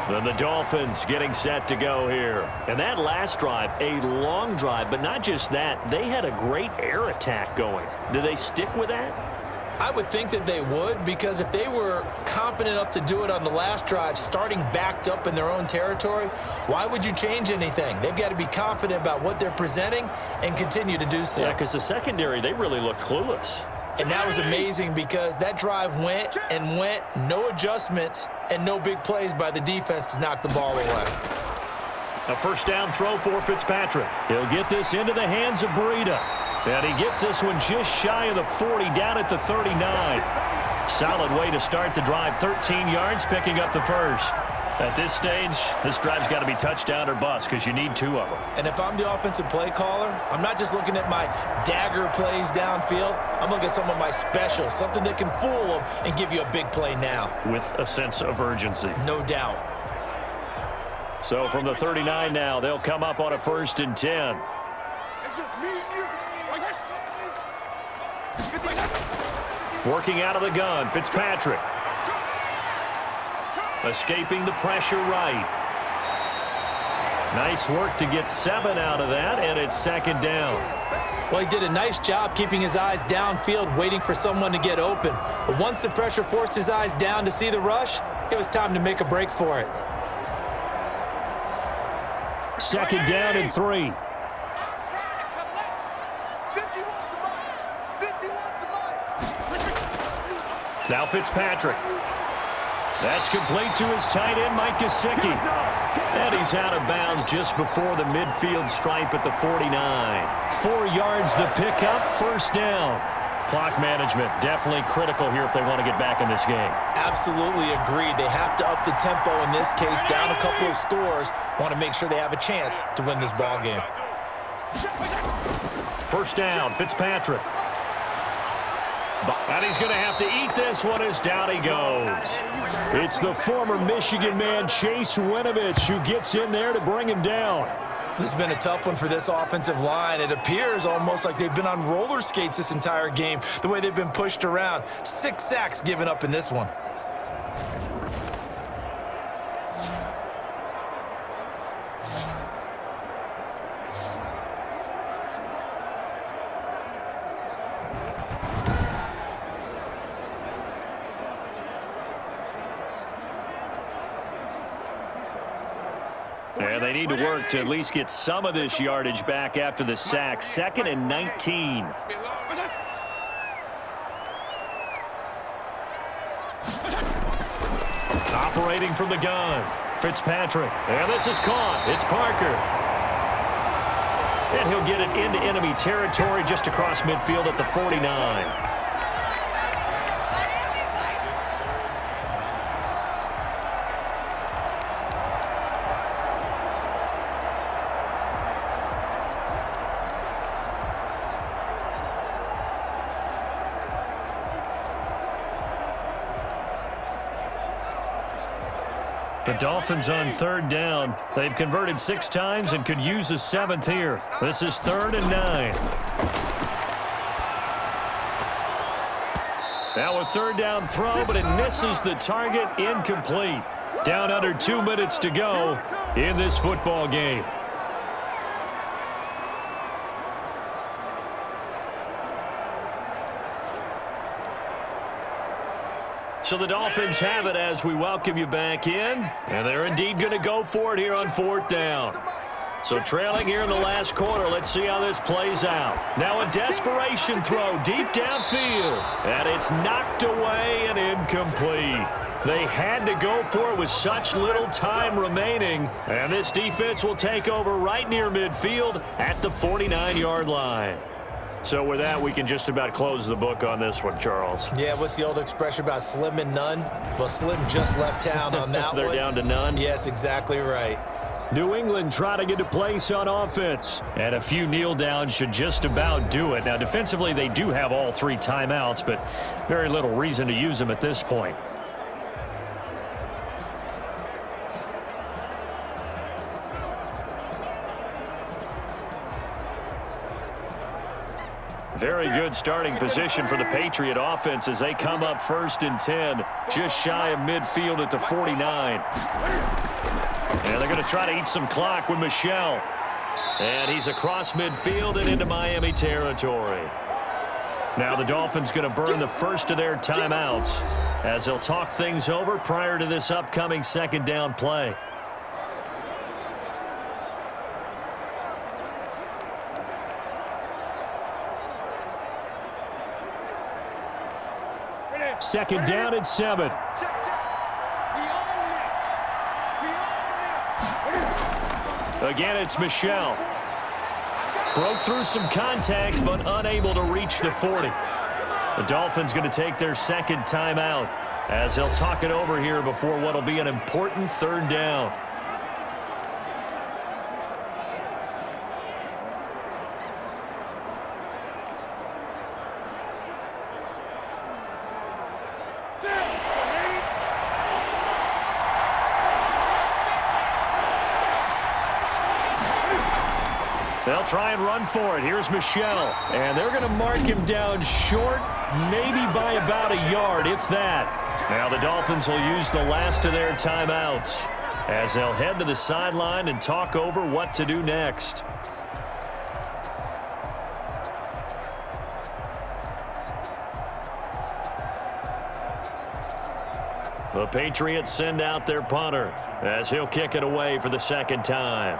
Then the Dolphins getting set to go here. And that last drive, a long drive, but not just that, they had a great air attack going. Do they stick with that? I would think that they would, because if they were competent enough to do it on the last drive, starting backed up in their own territory, why would you change anything? They've got to be confident about what they're presenting and continue to do so. Yeah, because the secondary, they really looked clueless. And that was amazing because that drive went and went, no adjustments and no big plays by the defense to knock the ball away. A first down throw for Fitzpatrick. He'll get this into the hands of Breida. And he gets this one just shy of the 40, down at the 39. Solid way to start the drive. 13 yards, picking up the first. At this stage, this drive's got to be touchdown or bust because you need 2 of them. And if I'm the offensive play caller, I'm not just looking at my dagger plays downfield. I'm looking at some of my specials, something that can fool them and give you a big play now. With a sense of urgency. No doubt. So from the 39 now, they'll come up on a 1st and 10. It's just me and you. Working out of the gun, Fitzpatrick. Escaping the pressure right. Nice work to get 7 out of that, and it's 2nd down. Well, he did a nice job keeping his eyes downfield, waiting for someone to get open. But once the pressure forced his eyes down to see the rush, it was time to make a break for it. 2nd down and 3. Now Fitzpatrick. That's complete to his tight end, Mike Gesicki. And he's out of bounds just before the midfield stripe at the 49. 4 yards the pickup, 1st down. Clock management definitely critical here if they want to get back in this game. Absolutely agreed. They have to up the tempo in this case, down a couple of scores. Want to make sure they have a chance to win this ball game. 1st down, Fitzpatrick. And he's going to have to eat this one as down he goes. It's the former Michigan man, Chase Winovich, who gets in there to bring him down. This has been a tough one for this offensive line. It appears almost like they've been on roller skates this entire game, the way they've been pushed around. 6 sacks given up in this one. And they need to work to at least get some of this yardage back after the sack. 2nd and 19. Operating from the gun, Fitzpatrick. And this is caught. It's Parker. And he'll get it into enemy territory just across midfield at the 49. The Dolphins on 3rd down. They've converted 6 times and could use a 7th here. This is 3rd and 9. Now a 3rd down throw, but it misses the target. Incomplete. Down under 2 minutes to go in this football game. So the Dolphins have it as we welcome you back in. And they're indeed going to go for it here on 4th down. So trailing here in the last quarter, let's see how this plays out. Now a desperation throw deep downfield. And it's knocked away and incomplete. They had to go for it with such little time remaining. And this defense will take over right near midfield at the 49-yard line. So with that, we can just about close the book on this one, Charles. Yeah, what's the old expression about slim and none? Well, Slim just left town on that They're one. down to none? Yes, exactly right. New England trying to get a place on offense. And a few kneel downs should just about do it. Now, defensively, they do have all 3 timeouts, but very little reason to use them at this point. Very good starting position for the Patriot offense as they come up 1st and 10, just shy of midfield at the 49. And they're going to try to eat some clock with Michel. And he's across midfield and into Miami territory. Now the Dolphins going to burn the first of their timeouts as they'll talk things over prior to this upcoming 2nd down play. Second down at 7. Again, it's Michel. Broke through some contact, but unable to reach the 40. The Dolphins going to take their 2nd timeout as they'll talk it over here before what will be an important 3rd down. They'll try and run for it. Here's Michel. And they're going to mark him down short, maybe by about a yard, if that. Now the Dolphins will use the last of their timeouts as they'll head to the sideline and talk over what to do next. The Patriots send out their punter as he'll kick it away for the 2nd time.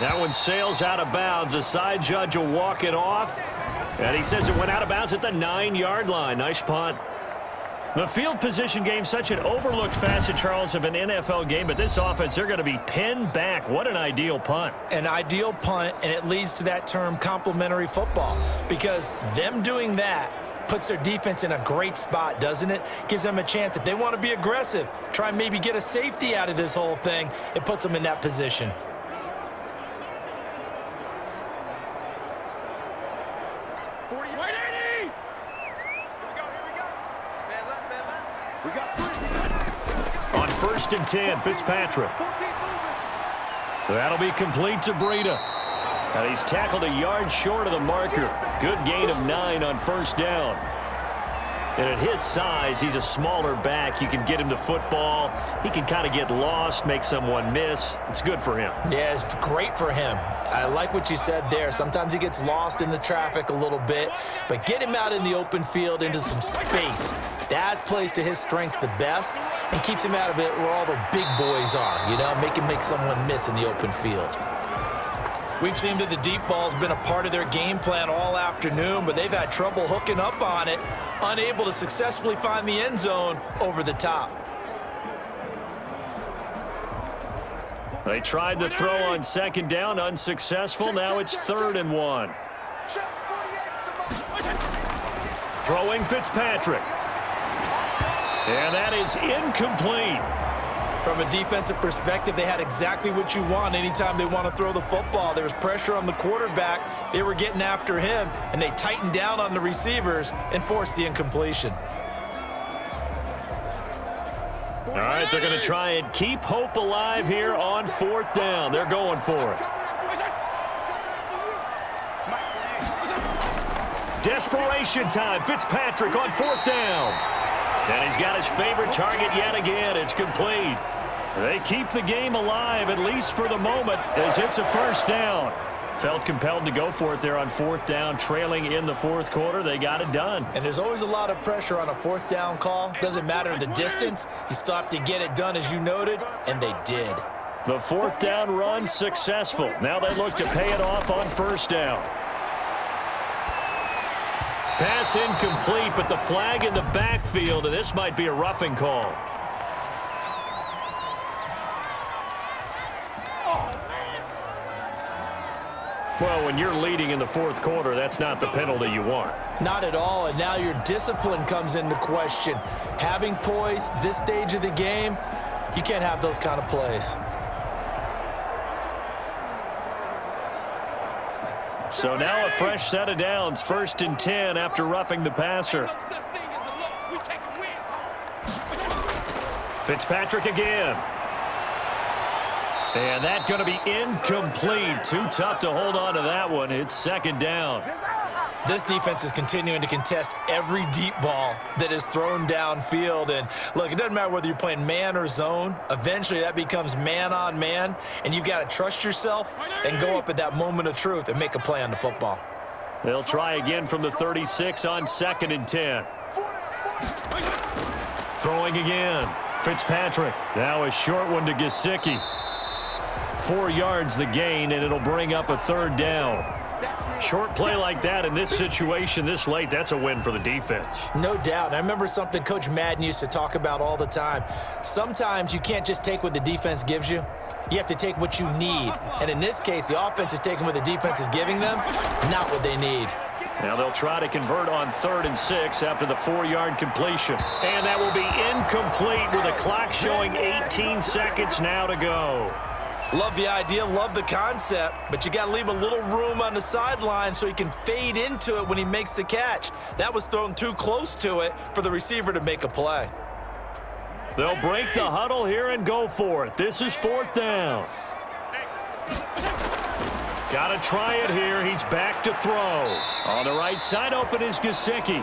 That one sails out of bounds. The side judge will walk it off. And he says it went out of bounds at the 9-yard line. Nice punt. The field position game, such an overlooked facet, Charles, of an NFL game. But this offense, they're going to be pinned back. What an ideal punt. An ideal punt, and it leads to that term complementary football. Because them doing that puts their defense in a great spot, doesn't it? Gives them a chance. If they want to be aggressive, try and maybe get a safety out of this whole thing, it puts them in that position. On 1st and 10, Fitzpatrick. That'll be complete to Breida. And he's tackled a yard short of the marker. Good gain of 9 on 1st down. And at his size, he's a smaller back. You can get him to football. He can kind of get lost, make someone miss. It's good for him. Yeah, it's great for him. I like what you said there. Sometimes he gets lost in the traffic a little bit, but get him out in the open field into some space. That plays to his strengths the best and keeps him out of it where all the big boys are, make him make someone miss in the open field. We've seen that the deep ball's been a part of their game plan all afternoon, but they've had trouble hooking up on it, unable to successfully find the end zone over the top. They tried the throw on second down, unsuccessful. Now it's 3rd and 1. Throwing Fitzpatrick. And that is incomplete. From a defensive perspective, they had exactly what you want anytime they want to throw the football. There was pressure on the quarterback. They were getting after him, and they tightened down on the receivers and forced the incompletion. All right, they're going to try and keep hope alive here on 4th down. They're going for it. Desperation time. Fitzpatrick on 4th down. And he's got his favorite target yet again. It's complete. They keep the game alive, at least for the moment, as it's a 1st down. Felt compelled to go for it there on 4th down, trailing in the 4th quarter. They got it done. And there's always a lot of pressure on a 4th down call. Doesn't matter the distance. You still have to get it done, as you noted, and they did. The 4th down run successful. Now they look to pay it off on 1st down. Pass incomplete, but the flag in the backfield, and this might be a roughing call. Well, when you're leading in the 4th quarter, that's not the penalty you want. Not at all, and now your discipline comes into question. Having poise this stage of the game, you can't have those kind of plays. So now a fresh set of downs, 1st and 10 after roughing the passer. Fitzpatrick again. And that's going to be incomplete. Too tough to hold on to that one. It's 2nd down. This defense is continuing to contest every deep ball that is thrown downfield. And look, it doesn't matter whether you're playing man or zone. Eventually, that becomes man on man. And you've got to trust yourself and go up at that moment of truth and make a play on the football. They'll try again from the 36 on 2nd and 10. Throwing again. Fitzpatrick. Now a short one to Gesicki. 4 yards the gain, and it'll bring up a 3rd down. Short play like that in this situation this late, that's a win for the defense. No doubt. And I remember something Coach Madden used to talk about all the time. Sometimes you can't just take what the defense gives you. You have to take what you need. And in this case, the offense is taking what the defense is giving them, not what they need. Now they'll try to convert on 3rd and 6 after the 4-yard completion. And that will be incomplete with the clock showing 18 seconds now to go. Love the idea, love the concept, but you got to leave a little room on the sideline so he can fade into it when he makes the catch. That was thrown too close to it for the receiver to make a play. They'll break the huddle here and go for it. This is 4th down. Got to try it here. He's back to throw. On the right side open is Gesicki.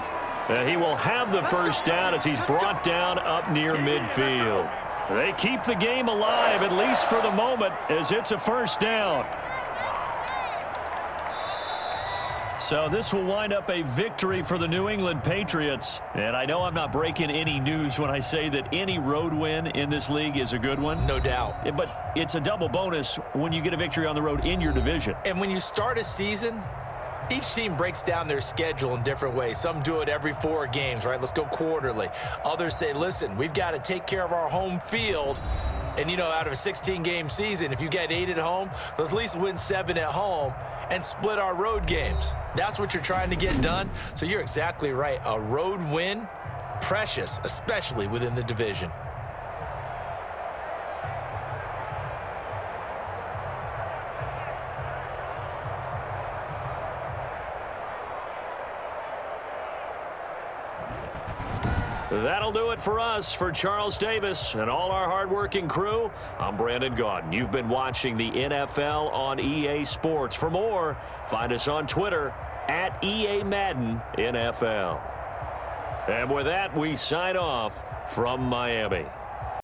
He will have the 1st down as he's brought down up near midfield. They keep the game alive, at least for the moment, as it's a 1st down. So this will wind up a victory for the New England Patriots. And I know I'm not breaking any news when I say that any road win in this league is a good one. No doubt. But it's a double bonus when you get a victory on the road in your division. And when you start a season, each team breaks down their schedule in different ways. Some do it every 4 games, right? Let's go quarterly. Others say, listen, we've got to take care of our home field. And, out of a 16-game season, if you get 8 at home, let's at least win 7 at home and split our road games. That's what you're trying to get done. So you're exactly right. A road win, precious, especially within the division. That'll do it for us. For Charles Davis and all our hardworking crew, I'm Brandon Gaudin. You've been watching the NFL on EA Sports. For more, find us on Twitter at EA Madden NFL. And with that, we sign off from Miami.